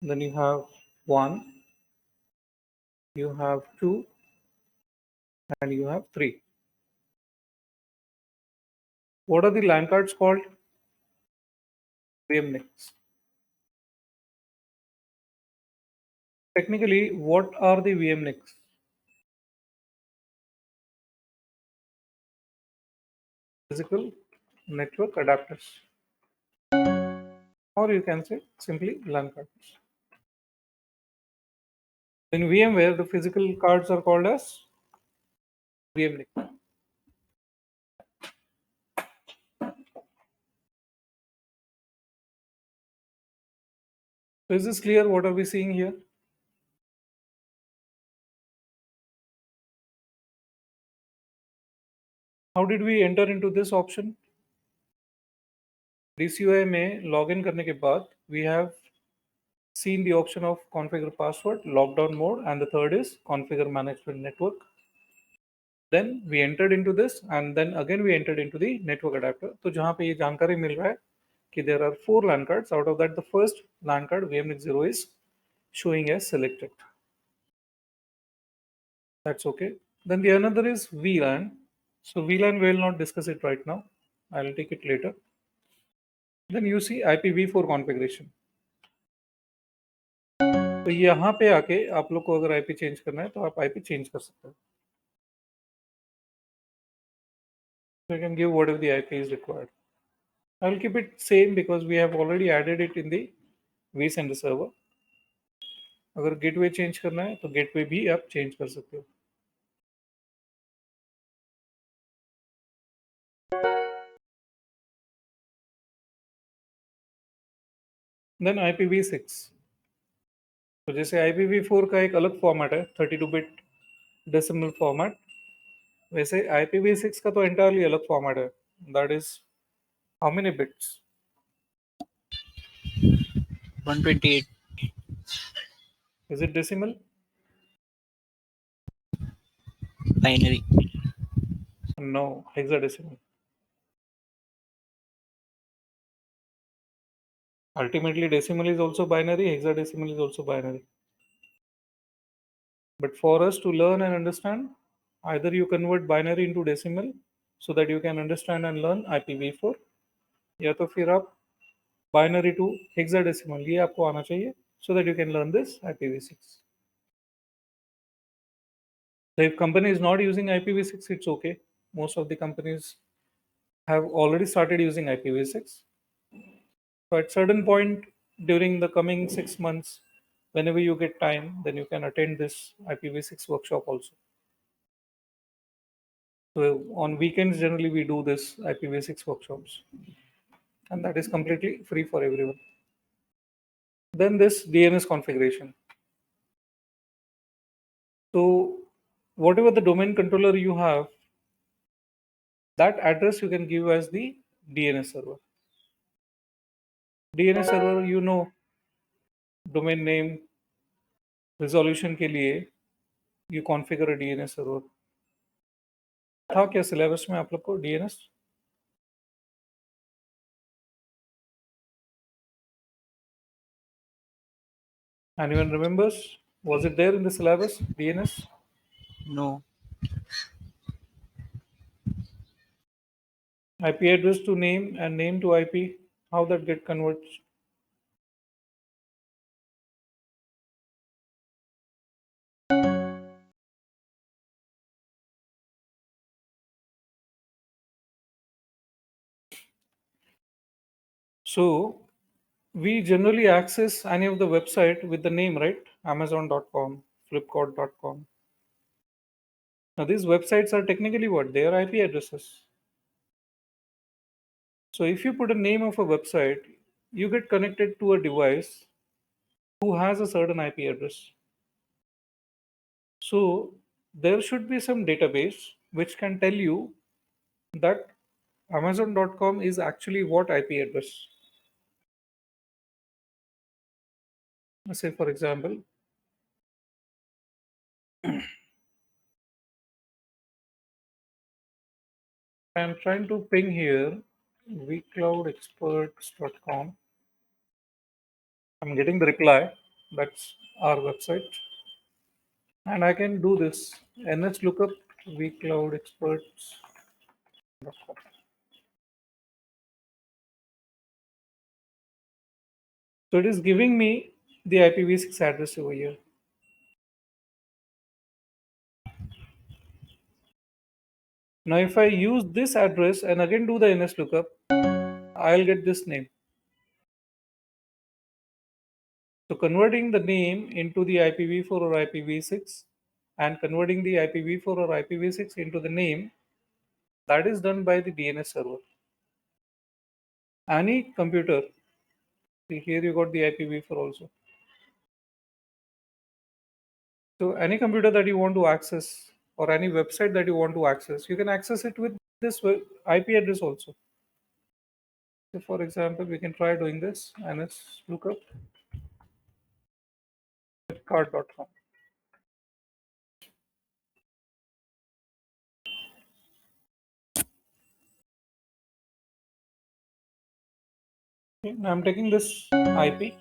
then you have 1, you have 2, and you have 3. What are the LAN cards called? VMNICs. Technically, what are the VMNICs? Physical network adapters. Or you can say simply LAN cards. In VMware, the physical cards are called as VMNIC. So is this clear? What are we seeing here? How did we enter into this option? DCUI में login करने के बाद we have seen the option of configure password, lockdown mode, and the third is configure management network. Then we entered into this, and then again we entered into the network adapter. तो जहाँ पे ये जानकारी मिल रहा है कि there are 4 LAN cards. Out of that, the first LAN card VMNIC 0 is showing as selected. That's okay. Then the another is VLAN. So VLAN we will not discuss it right now. I'll take it later. Then you see IPv4 configuration. तो यहाँ पे आके आप लोग को अगर IP change करना है तो आप आईपी चेंज कर सकते हो. So you can give whatever the IP is required. I'll keep it same because we have already added it in the vSender server. अगर गेटवे चेंज करना है तो गेटवे भी आप चेंज कर सकते हो. Then IPv6. तो जैसे IPv4 का एक अलग फॉर्मेट है 32 बिट डेसिमल फॉर्मेट, वैसे IPv6 का तो एंटायरली अलग फॉर्मेट है. That is how many bits? 128 is it decimal? binary. No, hexadecimal. Ultimately, decimal is also binary, hexadecimal is also binary. But for us to learn and understand, either you convert binary into decimal so that you can understand and learn IPv4, या तो फिर आप binary to hexadecimal ये आपको आना चाहिए so that you can learn this IPv6. So if company is not using IPv6, it's okay. Most of the companies have already started using IPv6. So at certain point during the coming 6 months, whenever you get time, then you can attend this IPv6 workshop also. So on weekends, generally we do this IPv6 workshops, and that is completely free for everyone. Then this DNS configuration. So whatever the domain controller you have, that address you can give as the DNS server. DNS server, you know, domain name resolution के लिए you configure a DNS server. था क्या syllabus में आप लोग को DNS? Anyone remembers? Was it there in the syllabus, DNS? No. IP address to name and name to IP, how that get converts? So we generally access any of the website with the name, right? Amazon.com, Flipkart.com. Now these websites are technically what? They are IP addresses. So if you put a name of a website, you get connected to a device who has a certain IP address. So there should be some database which can tell you that Amazon.com is actually what IP address. Let's say, for example, I'm trying to ping here vcloudexperts.com. I'm getting the reply. That's our website. And I can do this ns lookup vcloudexperts.com. So it is giving me the IPv6 address over here. Now, if I use this address and again do the ns lookup, I'll get this name. So converting the name into the IPv4 or IPv6 and converting the IPv4 or IPv6 into the name, that is done by the DNS server. Any computer, see here you got the IPv4 also. So any computer that you want to access or any website that you want to access, you can access it with this IP address also. So for example, we can try doing this ns lookup card.com. Okay, now I'm taking this IP.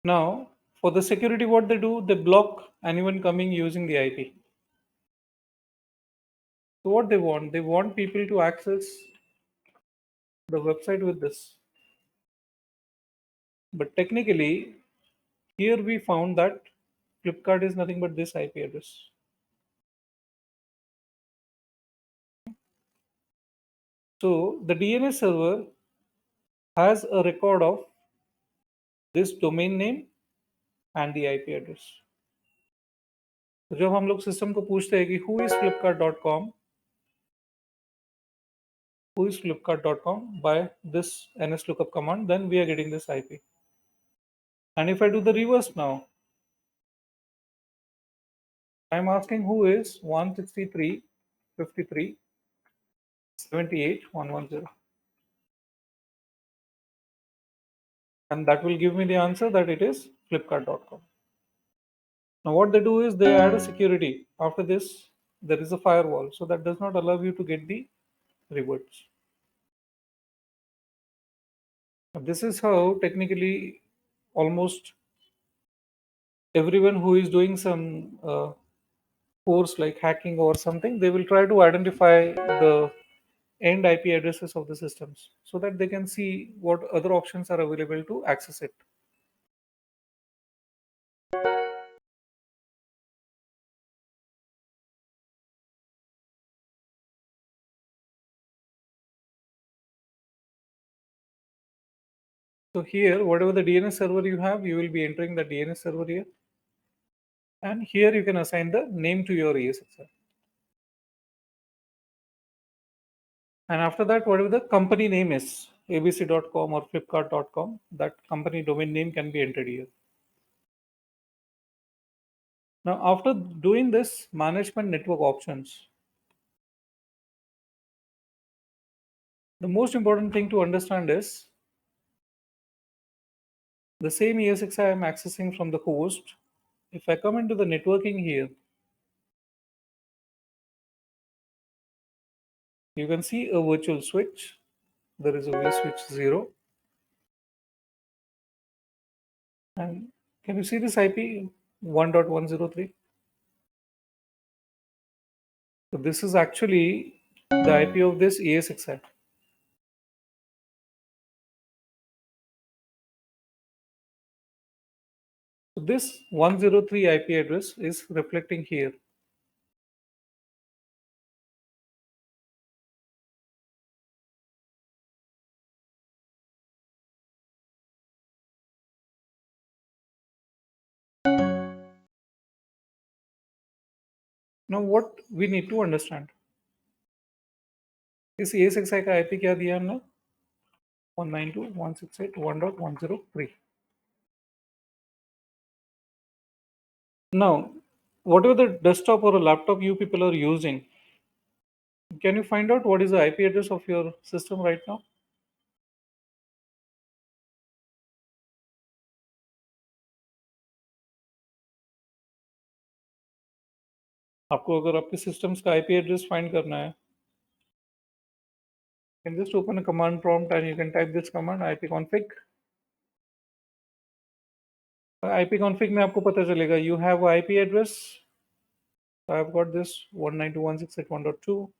Now, for the security, what they do, they block anyone coming using the IP. So what they want people to access the website with this. But technically, here we found that Flipkart is nothing but this IP address. So the DNS server has a record of this domain name and the IP address. तो जब हम लोग system को पूछते हैं कि who is flipkart.com by this ns lookup command, then we are getting this IP. And if I do the reverse now, I'm asking who is 163.53.78.110. And that will give me the answer that it is flipkart.com. Now what they do is they add a security. After this, there is a firewall. So that does not allow you to get the rewards. Now, this is how technically almost everyone who is doing some course like hacking or something, they will try to identify the end IP addresses of the systems so that they can see what other options are available to access it. So here, whatever the DNS server you have, you will be entering the DNS server here. And here you can assign the name to your ESXi. And after that, whatever the company name is, abc.com or flipkart.com, that company domain name can be entered here. Now, after doing this management network options, the most important thing to understand is The same ESXi I am accessing from the host. If I come into the networking here, you can see a virtual switch. There is a vSwitch 0. And can you see this IP 1.103? So this is actually the IP of this ESXi. So this 103 IP address is reflecting here. Now what we need to understand, इस ESXi का IP क्या दिया हमने? 192.168.1.103. Now, whatever the desktop or a laptop you people are using, can you find out what is the IP address of your system right now? आपको अगर आपके systems का IP address find करना है, you can just open a command prompt and you can type this command ipconfig. ipconfig में आपको पता चलेगा you have a IP address. So I've got this 192.168.1.2.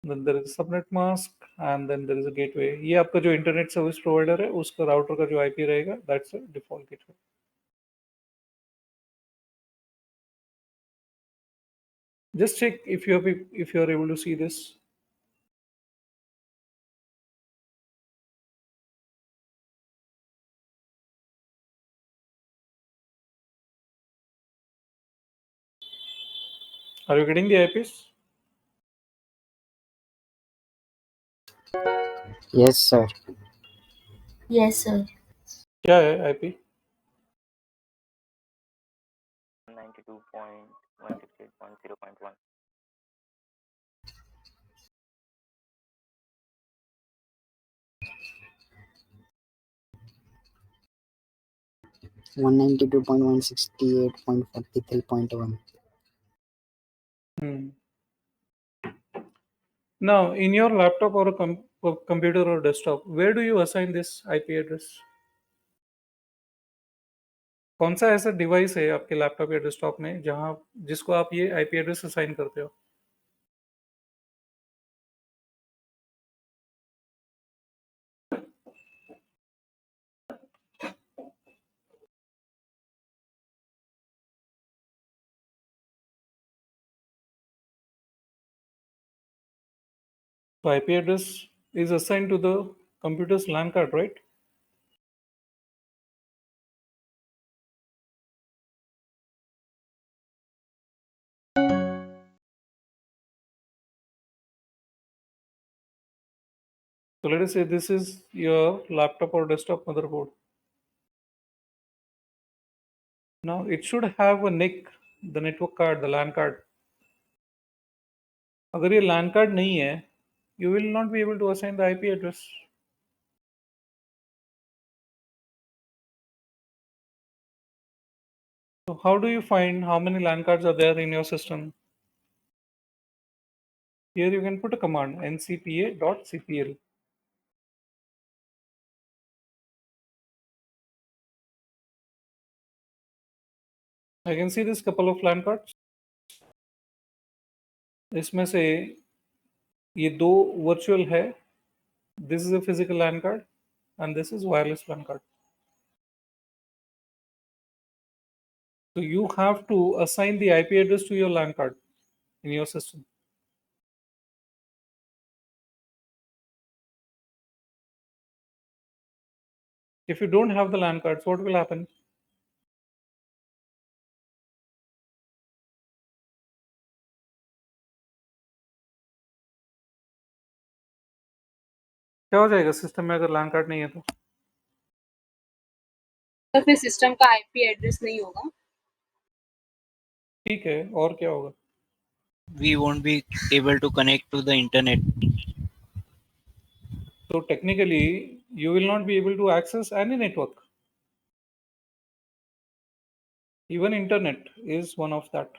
Then there is a subnet mask and then there is a gateway. ये आपका जो internet service provider है उसका router का जो IP रहेगा, that's a default gateway. Just check if you are able to see this. Are you getting the IPs? Yes, sir. Yes, sir. क्या है IP? 192.168.0.1. One 192.168.43.1. Now, in your laptop or a computer or desktop, where do you assign this IP address? कौन सा ऐसा device है आपके laptop या desktop में जहां जिसको आप ये IP एड्रेस असाइन करते हो? So IP address is assigned to the computer's LAN card, right? So let us say this is your laptop or desktop motherboard. Now it should have a NIC, the network card, the LAN card. अगर ये LAN card नहीं है, you will not be able to assign the IP address. So how do you find how many LAN cards are there in your system? Here you can put a command ncpa.cpl. I can see this couple of LAN cards. इसमें से ये दो virtual है. This is a physical LAN card and this is wireless LAN card. So you have to assign the IP address to your LAN card in your system. If you don't have the LAN cards, what will happen? क्या हो जाएगा system में अगर LAN card नहीं है तो? तो फिर सिस्टम का IP एड्रेस नहीं होगा. ठीक है, और क्या होगा? We won't be able to connect to the internet. So technically, you will not be able to access any network. Even internet is one of that.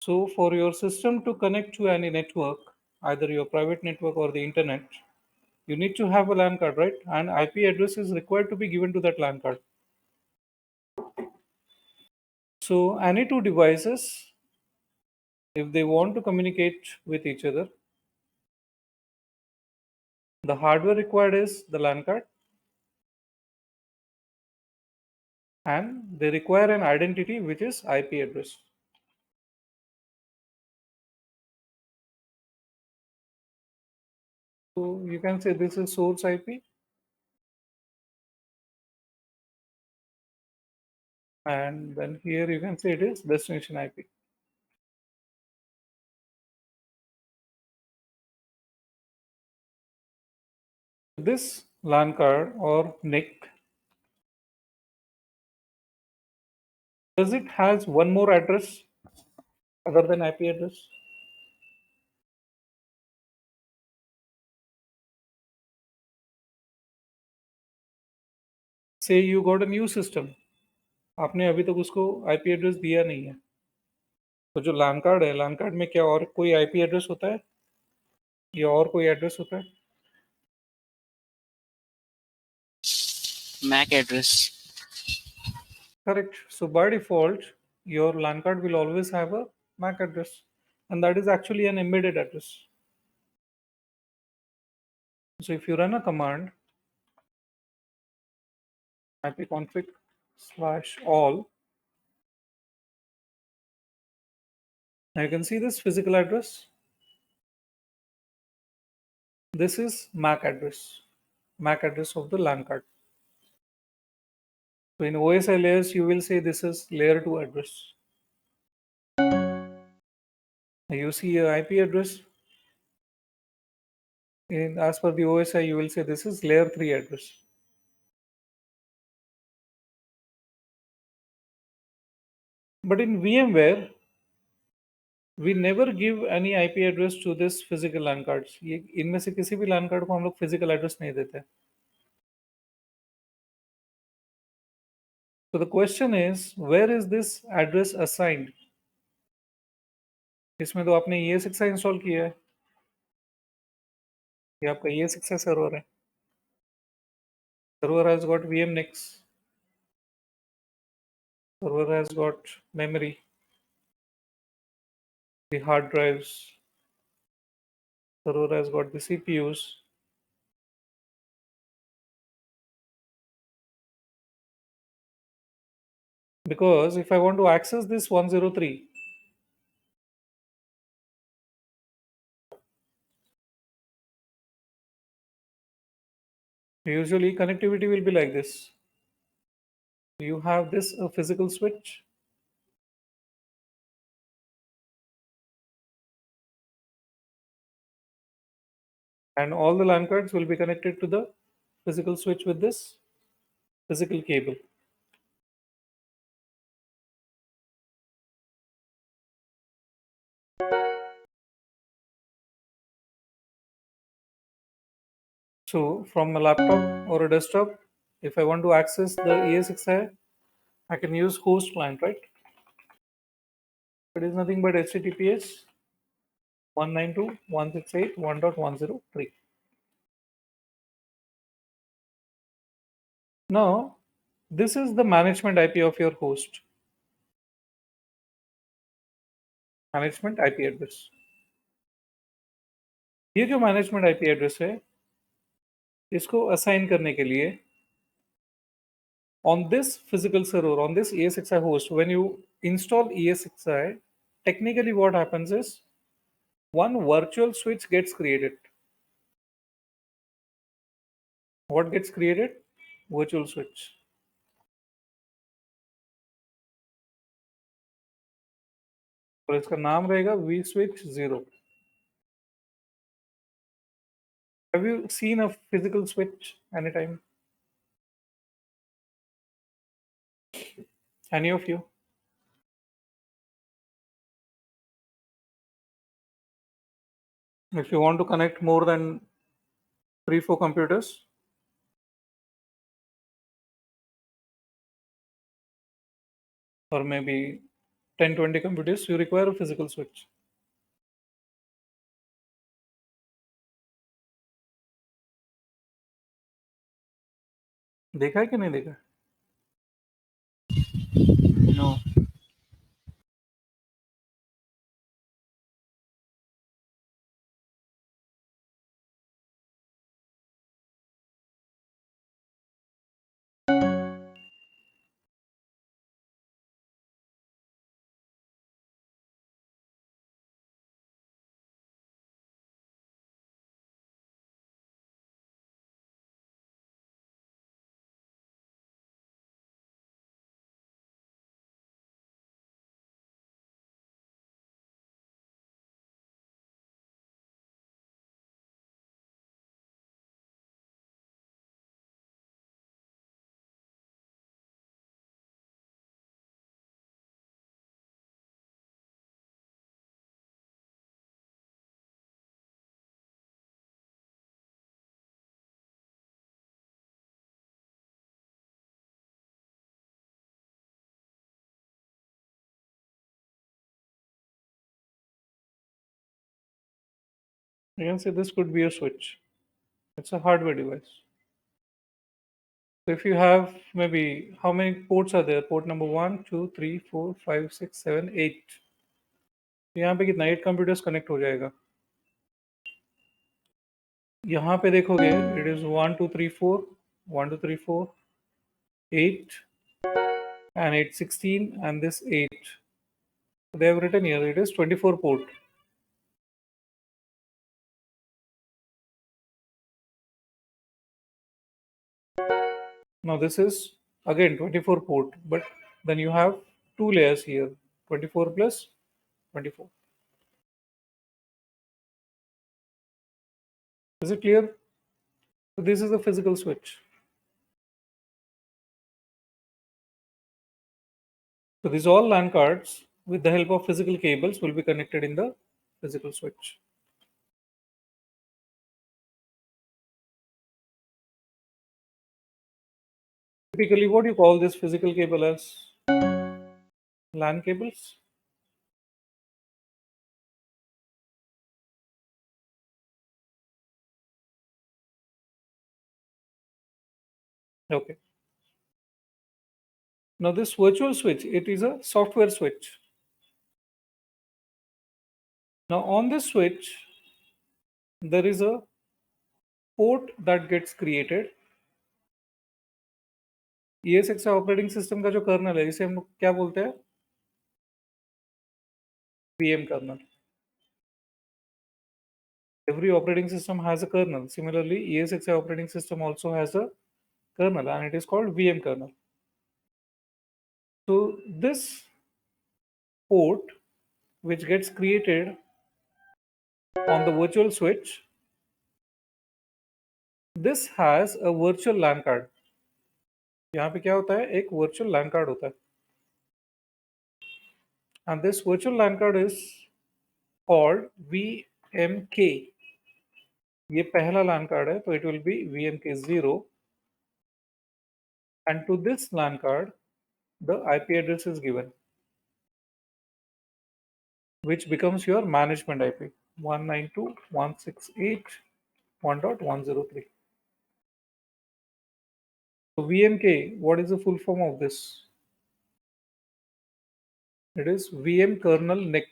So for your system to connect to any network, either your private network or the internet, you need to have a LAN card, right? And IP address is required to be given to that LAN card. So any two devices, if they want to communicate with each other, the hardware required is the LAN card, and they require an identity which is IP address. So you can say this is source IP, and then here you can say it is destination IP. This LAN card or NIC, does it has one more address other than IP address? Say you got a new system, आपने अभी तक उसको IP address दिया नहीं है, तो जो LAN card है, LAN कार्ड में क्या और कोई IP एड्रेस होता है या और कोई एड्रेस होता है? MAC address. Correct. So by default, your LAN card will always have a MAC address, and that is actually an embedded address. So if you run a command ipconfig/all, now you can see this physical address. This is MAC address of the LAN card. So in OSI layers, you will say this is layer 2 address. You see a IP address. As per the OSI, you will say this is layer 3 address. But in VMware, we never give any IP address to this physical LAN cards. इनमें से किसी भी LAN card को हम लोग physical address नहीं देते. So the question is, where is this address assigned? इसमें तो आपने ES6 इंस्टॉल किया है. ये आपका ES6 सर्वर है. Server has got VM NICs. Server has got memory, the hard drives. Server has got the CPUs. Because if I want to access this 103, usually connectivity will be like this. You have this physical switch. And all the LAN cards will be connected to the physical switch with this physical cable. So from a laptop or a desktop, if I want to access the ES6i, I can use host client, right? It is nothing but HTTPS 192.168.1.103. Now, this is the management IP of your host. Management IP address. ये जो management IP address है, इसको assign करने के लिए on this physical server, on this ES6i host, when you install ES6i, technically what happens is one virtual switch gets created. What gets created? Virtual switch. और इसका नाम रहेगा vSwitch 0. Have you seen a physical switch anytime? Any of you? If you want to connect more than 3-4 computers, or maybe 10-20 computers, you require a physical switch. देखा है कि नहीं देखा? No. You can say this could be a switch. It's a hardware device. So if you have maybe how many ports are there? Port number 1, 2, 3, 4, 5, 6, 7, 8. तो यहाँ पे कितना 8 computers connect हो जाएगा. यहाँ पे देखोगे it is 1 2 3 4 1 2 3 4 8 and 8 16 and this 8. They have written here it is 24 port. Now this is again 24 port, but then you have two layers here, 24 plus 24. Is it clear? So this is a physical switch. So these all LAN cards with the help of physical cables will be connected in the physical switch. Typically, what do you call this physical cable as? LAN cables? Okay. Now this virtual switch, it is a software switch. Now on this switch, there is a port that gets created. ESX operating system का जो colonel है इसे हम लोग क्या बोलते हैं? VM kernel. Every operating system has a kernel. Similarly, ESX operating system also has a kernel and it is called VM kernel. So this port which gets created on the virtual switch, this has a virtual LAN card. यहाँ पे क्या होता है? एक virtual LAN card होता है. And this virtual LAN card is called VMK. ये पहला LAN card है, तो it will be VMK0. And to this LAN card, the IP address is given, which becomes your management IP 192.168.1.103. So VMK, what is the full form of this? It is VM kernel NIC.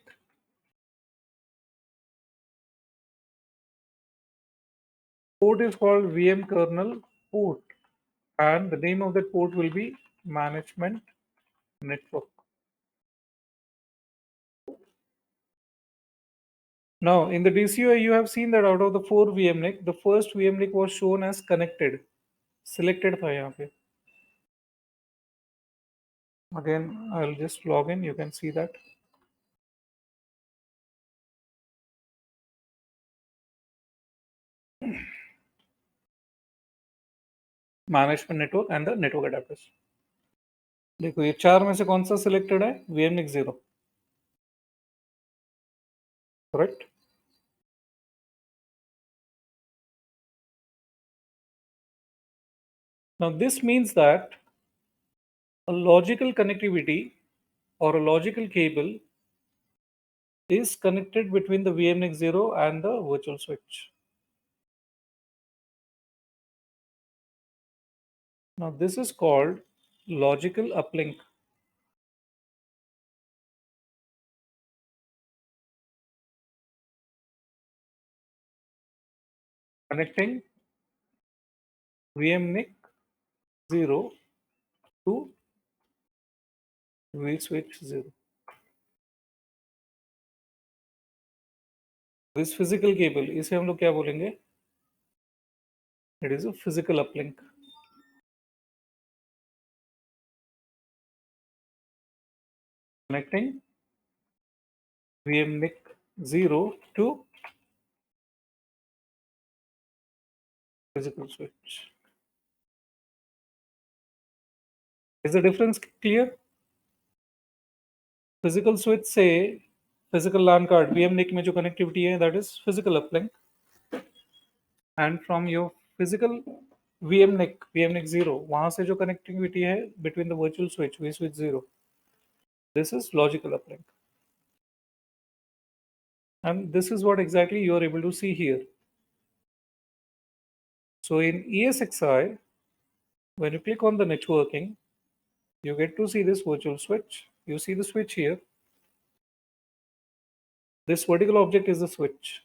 Port is called VM kernel port, and the name of that port will be management network. Now, in the DCUI, you have seen that out of the 4 VMNIC, the first VMNIC was shown as connected. Selected था यहाँ पे. Again, I'll just log in. You can see that. Management network and the network adapters. देखो ये 4 में से कौन सा selected है? VMNIC 0. Correct? Now this means that a logical connectivity or a logical cable is connected between the VMNIC 0 and the virtual switch. Now this is called logical uplink. Connecting VMNIC 0 to vSwitch 0. This physical cable, इसे हम लोग क्या बोलेंगे? It is a physical uplink. Connecting VMNIC 0 to physical switch. Is the difference clear? Physical switch से physical LAN card VMNIC में जो connectivity है, that is physical uplink. And from your physical VMNIC 0, वहाँ से जो connectivity है between the virtual switch vSwitch 0, this is logical uplink. And this is what exactly you are able to see here. So in ESXi, when you click on the networking, you get to see this virtual switch. You see the switch here. This vertical object is the switch.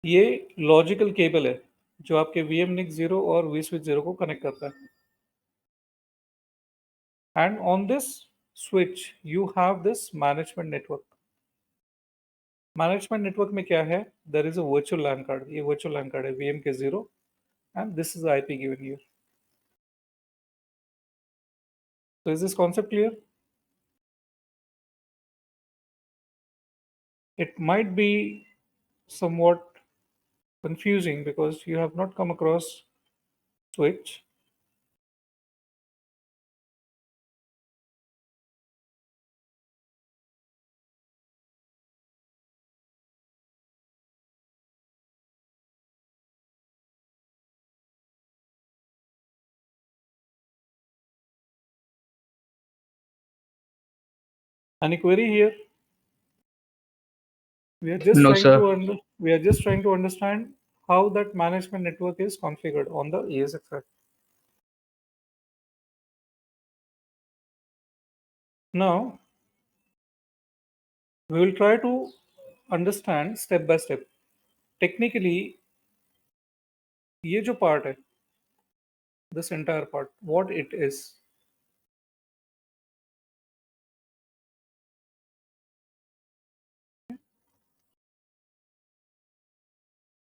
ये logical cable है जो आपके VMNIC 0 और vSwitch 0 को connect करता है. And on this switch, you have this management network. Management network में क्या है? There is a virtual LAN card. ये virtual LAN card है VMK 0, and this is the IP given here. So is this concept clear? It might be somewhat confusing because you have not come across switch. Any query here? We are just No, trying sir. to understand how that management network is configured on the ESXi. Now, we will try to understand step by step. Technically, ये जो part है, this entire part, what it is.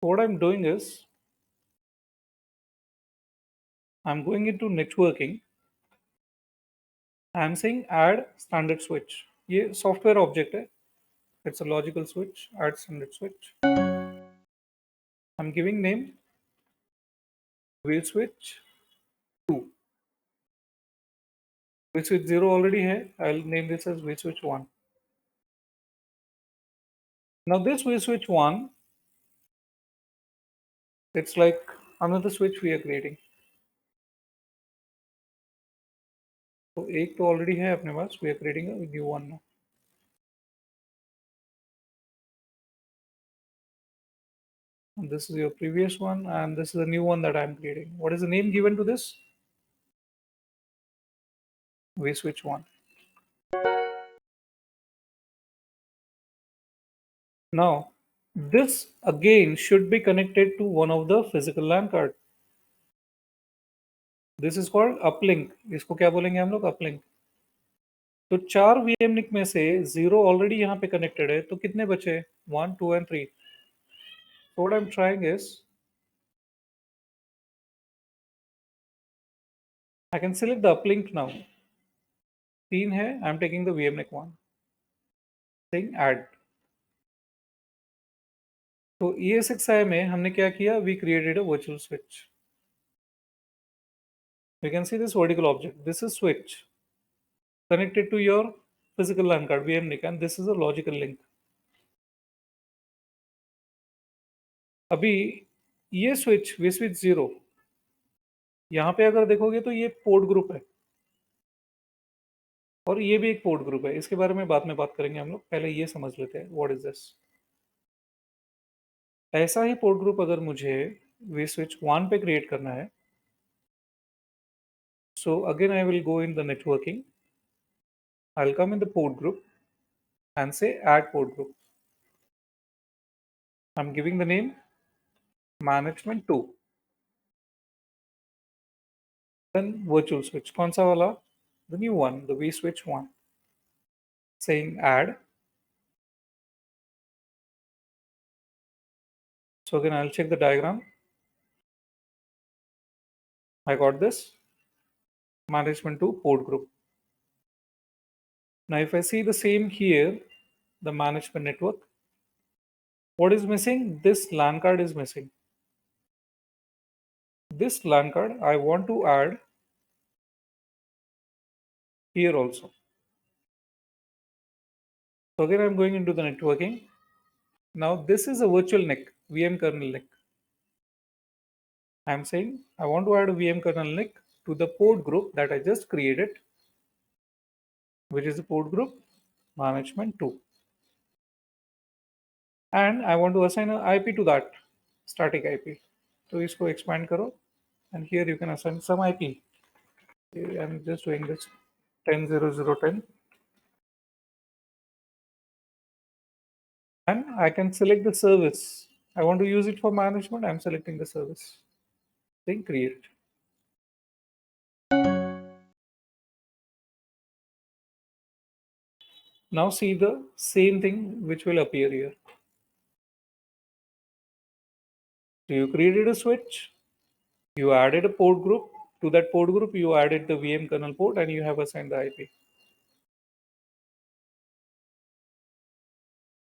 So what I'm doing is, I'm going into networking. I'm saying add standard switch. ये software object है. It's a logical switch. Add standard switch. I'm giving name vSwitch 2. vSwitch 0 already है. I'll name this as vSwitch 1. Now this vSwitch 1, it's like another switch we are creating. तो एक तो already है अपने पास. We are creating a new one now. And this is your previous one, and this is a new one that I'm creating. What is the name given to this? vSwitch 1. Now, this again should be connected to one of the physical LAN card. This is called uplink. इसको क्या बोलेंगे हम लोग? Uplink. तो 4 VMNIC में से 0 already यहाँ पे कनेक्टेड है, तो कितने बचे? 1, 2 and 3. So what I'm trying is, I can select the uplink now. 3 है, I'm taking the VMNIC 1. Saying add. तो ESXi में हमने क्या किया? We created a virtual switch. You can see this vertical object. This is switch connected to your physical LAN card VMNIC, and this is a logical link. अभी ये switch vSwitch 0, यहाँ पे अगर देखोगे तो ये पोर्ट ग्रुप है. और ये भी एक पोर्ट ग्रुप है, इसके बारे में बाद में बात करेंगे हम लोग, पहले ये समझ लेते हैं व्हाट इज दिस। ऐसा ही पोर्ट ग्रुप अगर मुझे वी स्विच 1 पे क्रिएट करना है, so again I will go in the networking, I will come in the port group and say add port group. I'm giving the name management 2. Then virtual switch. कौन सा वाला? The new one, the vSwitch 1. Saying add. So again, I'll check the diagram. I got this management 2 port group. Now, if I see the same here, the management network, what is missing? This LAN card is missing. This LAN card I want to add here also. So again, I'm going into the networking. Now, this is a virtual NIC, VM kernel NIC. I'm saying I want to add a VM kernel NIC to the port group that I just created, which is the port group management 2. And I want to assign an IP to that static IP. So इसको expand करो, and here you can assign some IP. I'm just doing this 10.0.0.10, and I can select the service. I want to use it for management. I'm selecting the service. Then create. Now see the same thing which will appear here. So you created a switch, you added a port group. To that port group, you added the VM kernel port and you have assigned the IP.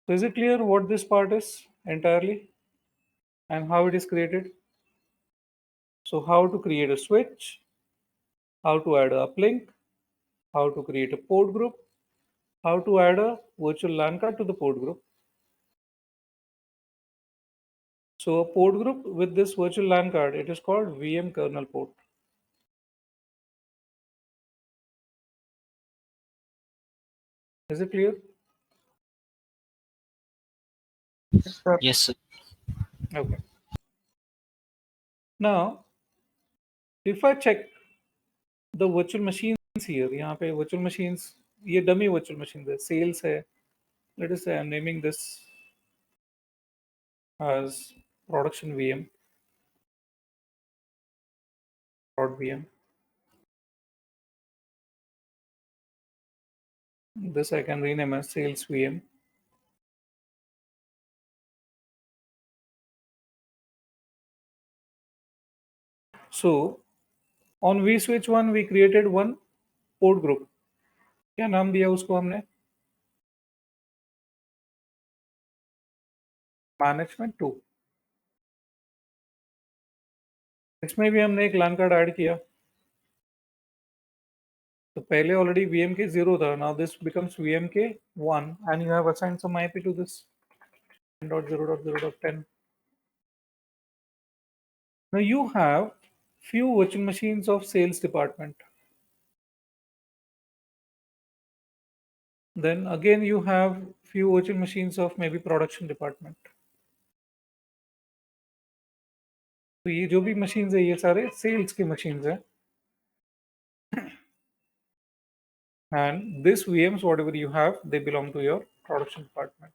So is it clear what this part is entirely and how it is created? So how to create a switch, how to add a uplink, how to create a port group, how to add a virtual LAN card to the port group. So a port group with this virtual LAN card, it is called VM kernel port. Is it clear? Yes, sir. Okay. Now, if I check the virtual machines here, यहाँ पे virtual machines, ये dummy virtual machines है, sales है. Let us say I'm naming this as production VM, prod VM. This I can rename as sales VM. So on vSwitch 1 we created one port group. क्या नाम दिया उसको हमने? Management 2. इसमें भी हमने एक LAN कार्ड ऐड किया. तो पहले ऑलरेडी VMK 0 था. Now this becomes VMK 1 and you have assigned some IP to this 10.0.0.10. Now you have few virtual machines of sales department. Then again you have few virtual machines of maybe production department. तो ये जो भी machines है ये सारे sales के machines हैं. And this VMs, whatever you have, they belong to your production department.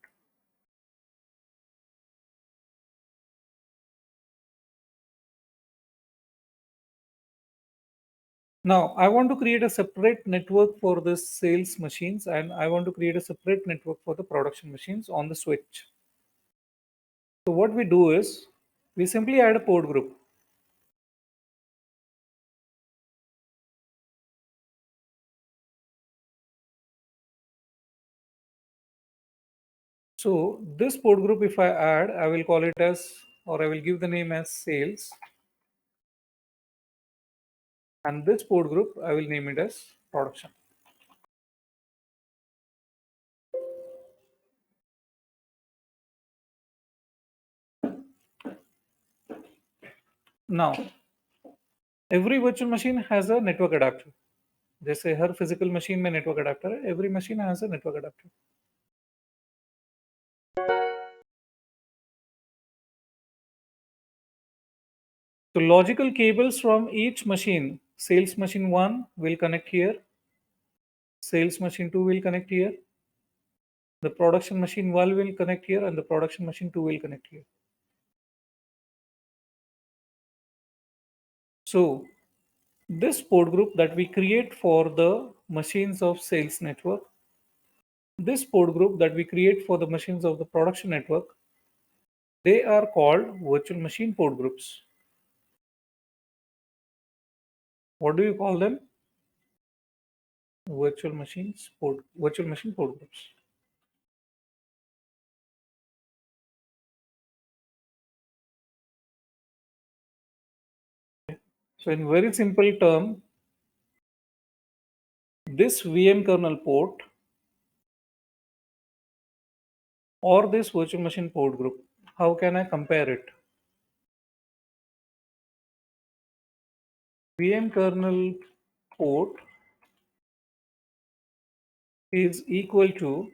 Now, I want to create a separate network for the sales machines and I want to create a separate network for the production machines on the switch. So what we do is, we simply add a port group. So this port group, if I add, I will call it as, or I will give the name as sales. And this port group, I will name it as production. Now, every virtual machine has a network adapter. जैसे हर physical machine में network adapter है, every machine has a network adapter. So logical cables from each machine, sales machine 1 will connect here, sales machine 2 will connect here, the production machine 1 will connect here, and the production machine 2 will connect here. So this port group that we create for the machines of sales network, this port group that we create for the machines of the production network, they are called virtual machine port groups. What do you call them? Virtual machine port groups. So in very simple term, this VM kernel port or this virtual machine port group, how can I compare it? VM kernel port is equal to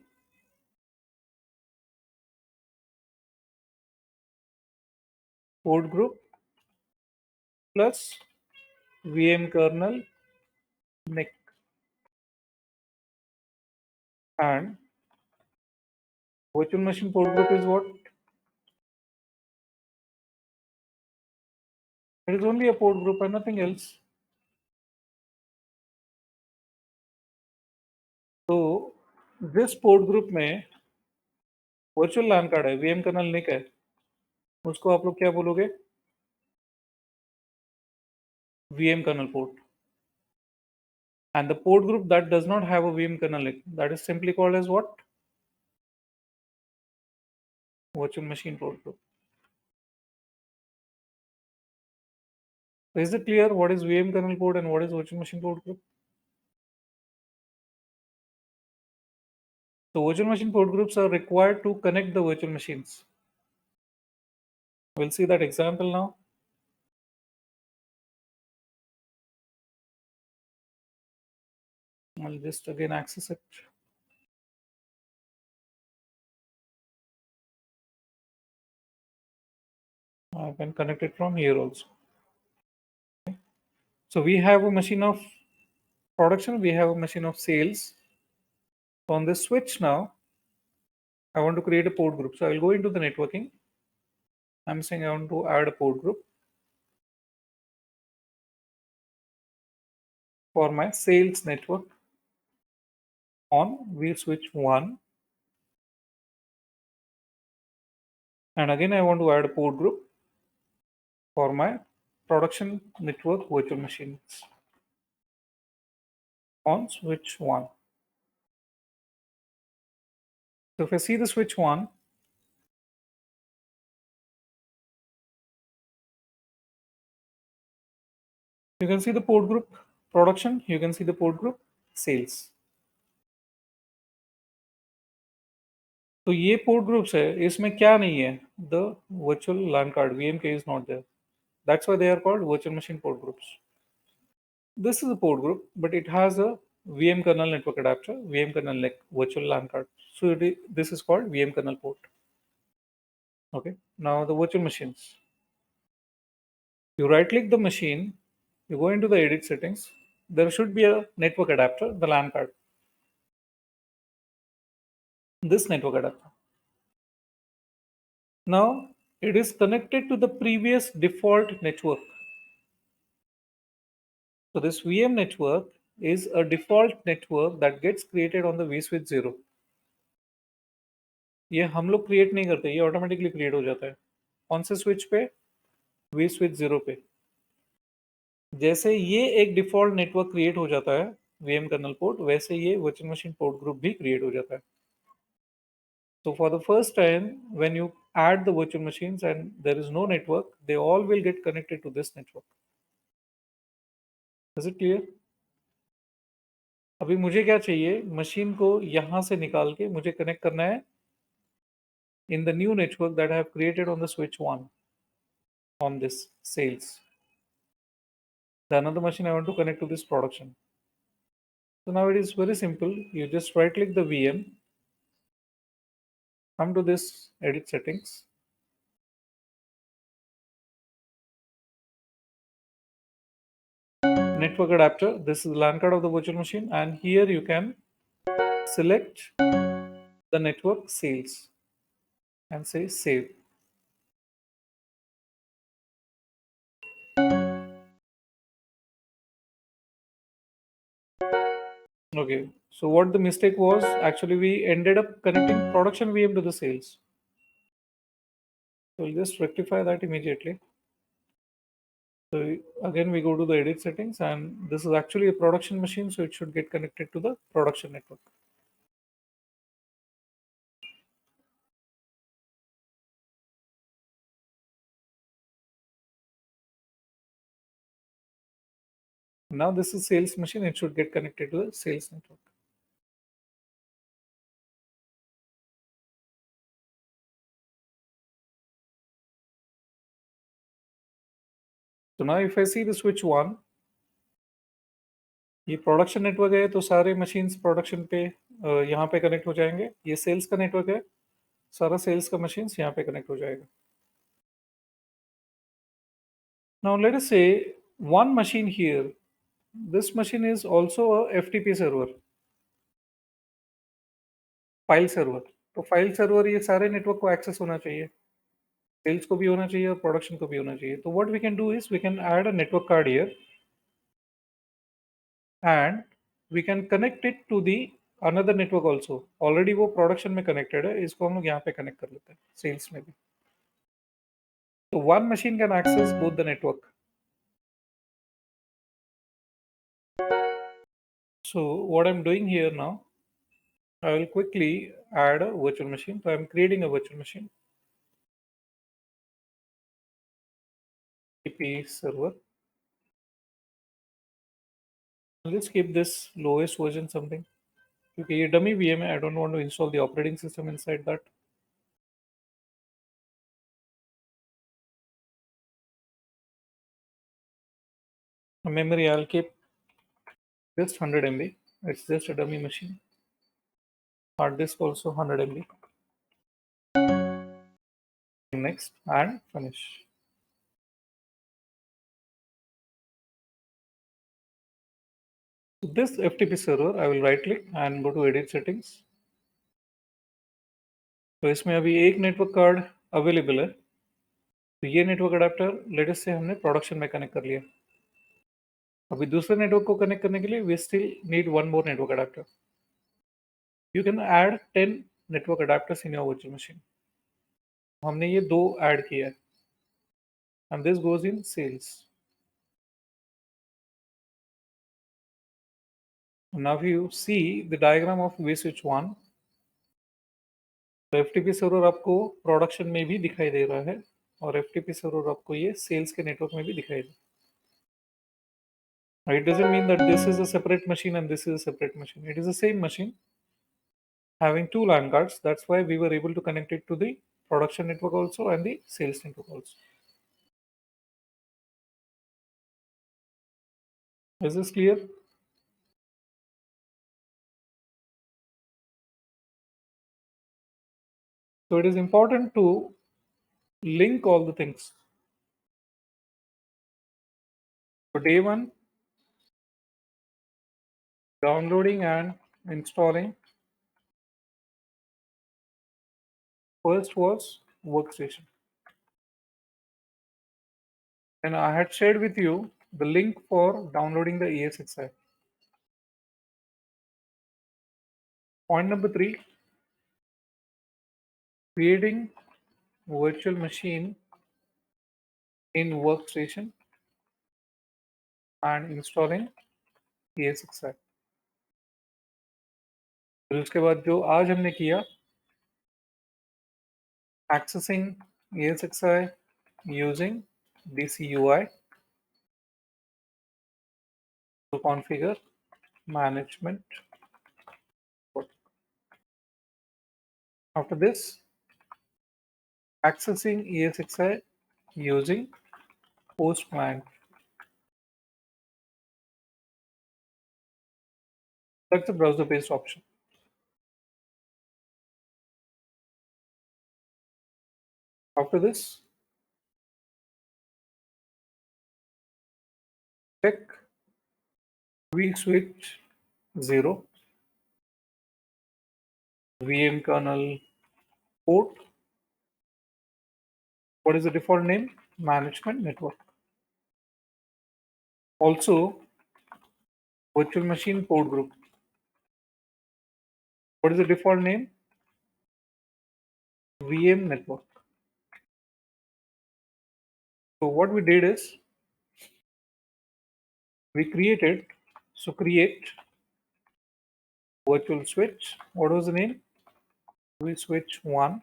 port group plus VM kernel NIC, and virtual machine port group is what? It is only a port group and nothing else. So this port group में virtual LAN card है, VM kernel NIC है, उसको आप लोग क्या बोलोगे? VM kernel port. And the port group that does not have a VM kernel NIC, that is simply called as what? Virtual machine port group. So is it clear what is VM kernel port and what is virtual machine port group? So virtual machine port groups are required to connect the virtual machines. We'll see that example now. I'll just again access it. I can connect it from here also. So we have a machine of production, we have a machine of sales. So on this switch now, I want to create a port group. So I'll go into the networking. I'm saying I want to add a port group for my sales network on vSwitch 1. And again, I want to add a port group for my production network virtual machines on switch 1. So if I see the switch 1, you can see the port group production, you can see the port group sales. तो ये port groups है, इसमें क्या नहीं है? The virtual LAN card VMK is not there. That's why they are called virtual machine port groups. This is a port group, but it has a VM kernel network adapter, VM kernel like virtual LAN card. So this is called VM kernel port. Okay. Now the virtual machines. You right-click the machine, you go into the edit settings. There should be a network adapter, the LAN card. This network adapter. Now it is connected to the previous default network. So this VM network is a default network that gets created on the vSwitch 0. ये हम लोग create नहीं करते, ये automatically create हो जाता है. कौन से स्विच पे? vSwitch 0 पे. जैसे ये एक डिफॉल्ट नेटवर्क क्रिएट हो जाता है VM कर्नल पोर्ट, वैसे ये वर्चुअल मशीन पोर्ट ग्रुप भी क्रिएट हो जाता है. So for the first time, when you add the virtual machines and there is no network, they all will get connected to this network. Is it clear? अभी मुझे क्या चाहिए? Machine को यहाँ से निकाल के मुझे कनेक्ट करना है in the new network that I have created on the switch 1 on this sales. The another machine I want to connect to this production. So now it is very simple. You just right click the VM, come to this edit settings. Network adapter, this is the LAN card of the virtual machine, and here you can select the network sales and say save. Okay, so what the mistake was, actually we ended up connecting production VM to the sales. So we'll just rectify that immediately. So again, we go to the edit settings, and this is actually a production machine, so it should get connected to the production network. Now this is sales machine, it should get connected to the sales network. So now if I see the switch 1, ये production network है, तो सारे machines production पे यहाँ पे connect हो जाएंगे. ये सेल्स का नेटवर्क है, सारा सेल्स का मशीन्स यहाँ पे कनेक्ट हो जाएगा. Now let us say one machine here, this machine is also a FTP server, file server. तो फाइल सर्वर ये सारे नेटवर्क को एक्सेस होना चाहिए, सेल्स को भी होना चाहिए और प्रोडक्शन को भी होना चाहिए. तो what we can do is we can add a network card here and we can connect it to the another network also. Already वो प्रोडक्शन में कनेक्टेड है, इसको हम लोग यहाँ पे कनेक्ट कर लेते हैं सेल्स में भी. तो one machine can access both the network. So what I'm doing here now, I will quickly add a virtual machine. So I'm creating a virtual machine. TP server. Let's keep this lowest version something. क्योंकि ये dummy VM है, I don't want to install the operating system inside that. Memory I'll keep just 100 MB. It's just a dummy machine. Hard disk also 100 MB. Next and finish. This FTP server I will right click and go to edit settings. तो इसमें अभी एक network card available है. तो ये network adapter latest से हमने production में कनेक्ट कर लिया. अभी दूसरे नेटवर्क को कनेक्ट करने के लिए we still need one more network adapter. You can add 10 network adapters in your virtual machine. हमने ये 2 ऐड किया है and this goes in sales. Now if you see the diagram of vSwitch 1, तो FTP server आपको production में भी दिखाई दे रहा है और FTP सर्वर आपको ये सेल्स के नेटवर्क में भी दिखाई दे. It doesn't mean that this is a separate machine and this is a separate machine. It is the same machine having 2 LAN cards. That's why we were able to connect it to the production network also and the sales network also. Is this clear? So it is important to link all the things. So day 1, downloading and installing. First was workstation. And I had shared with you the link for downloading the ESXi. Point number 3, creating virtual machine in workstation and installing ESXi. फिर उसके बाद जो आज हमने किया, accessing ESXi using DCUI to configure management. After this, accessing ESXi using host client. That's the browser-based option. After this, check vSwitch 0, VM kernel port. What is the default name? Management network. Also, virtual machine port group. What is the default name? VM network. So what we did is we created, so create virtual switch. What was the name? vSwitch 1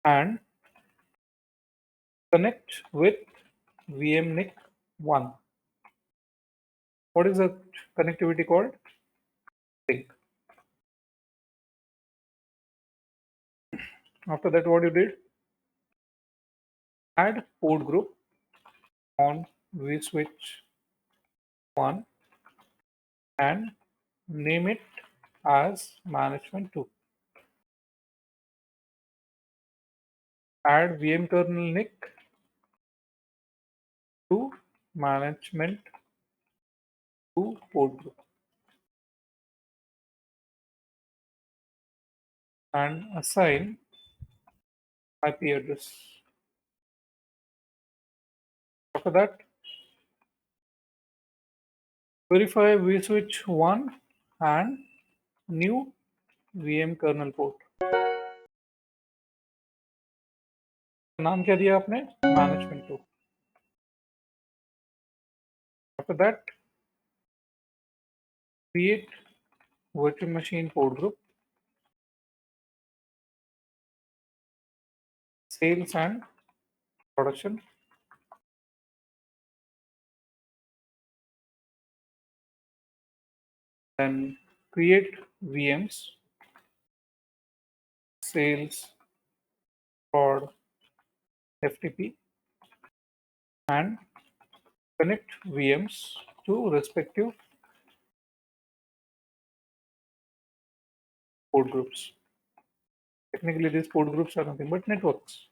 and connect with VMNIC 1. What is the connectivity called? Sync. After that, what you did? Add port group on vSwitch 1 and name it as management 2. Add VM kernel NIC to management 2 port group and assign IP address. After that, verify vSwitch 1 and new VM kernel port. नाम क्या दिया आपने? Management 2. After that, create virtual machine port group, sales and production. Then create VMs, sales, prod, FTP, and connect VMs to respective port groups. Technically, these port groups are nothing but networks.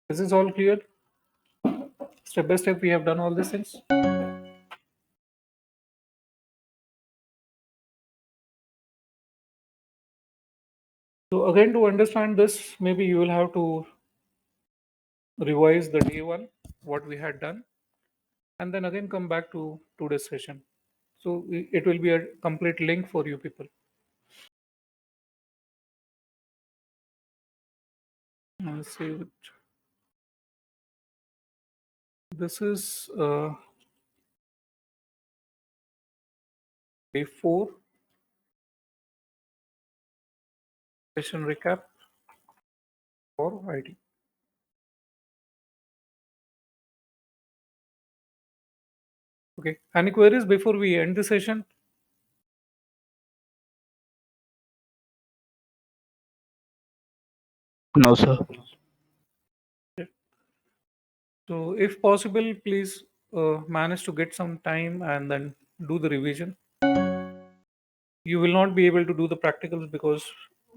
This is all clear. Step by step, we have done all these things. So again, to understand this, maybe you will have to revise the day one, what we had done, and then again come back to today's session. So it will be a complete link for you people. I'll save it. This is day 4 session recap for ID. Okay, any queries before we end the session? No, sir. So if possible, please manage to get some time and then do the revision. You will not be able to do the practicals because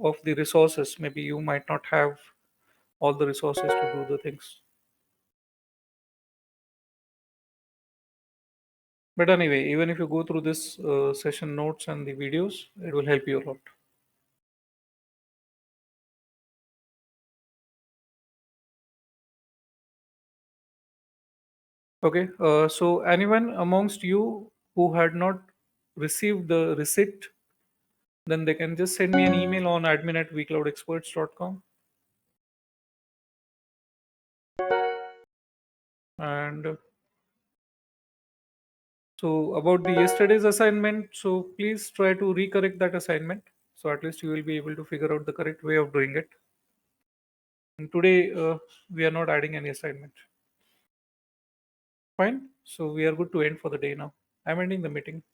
of the resources. Maybe you might not have all the resources to do the things. But anyway, even if you go through this session notes and the videos, it will help you a lot. Okay, so anyone amongst you who had not received the receipt, then they can just send me an email on admin@vcloudexperts.com. And so about the yesterday's assignment, so please try to recorrect that assignment. So at least you will be able to figure out the correct way of doing it. And today we are not adding any assignment. Fine. So we are good to end for the day now. I'm ending the meeting.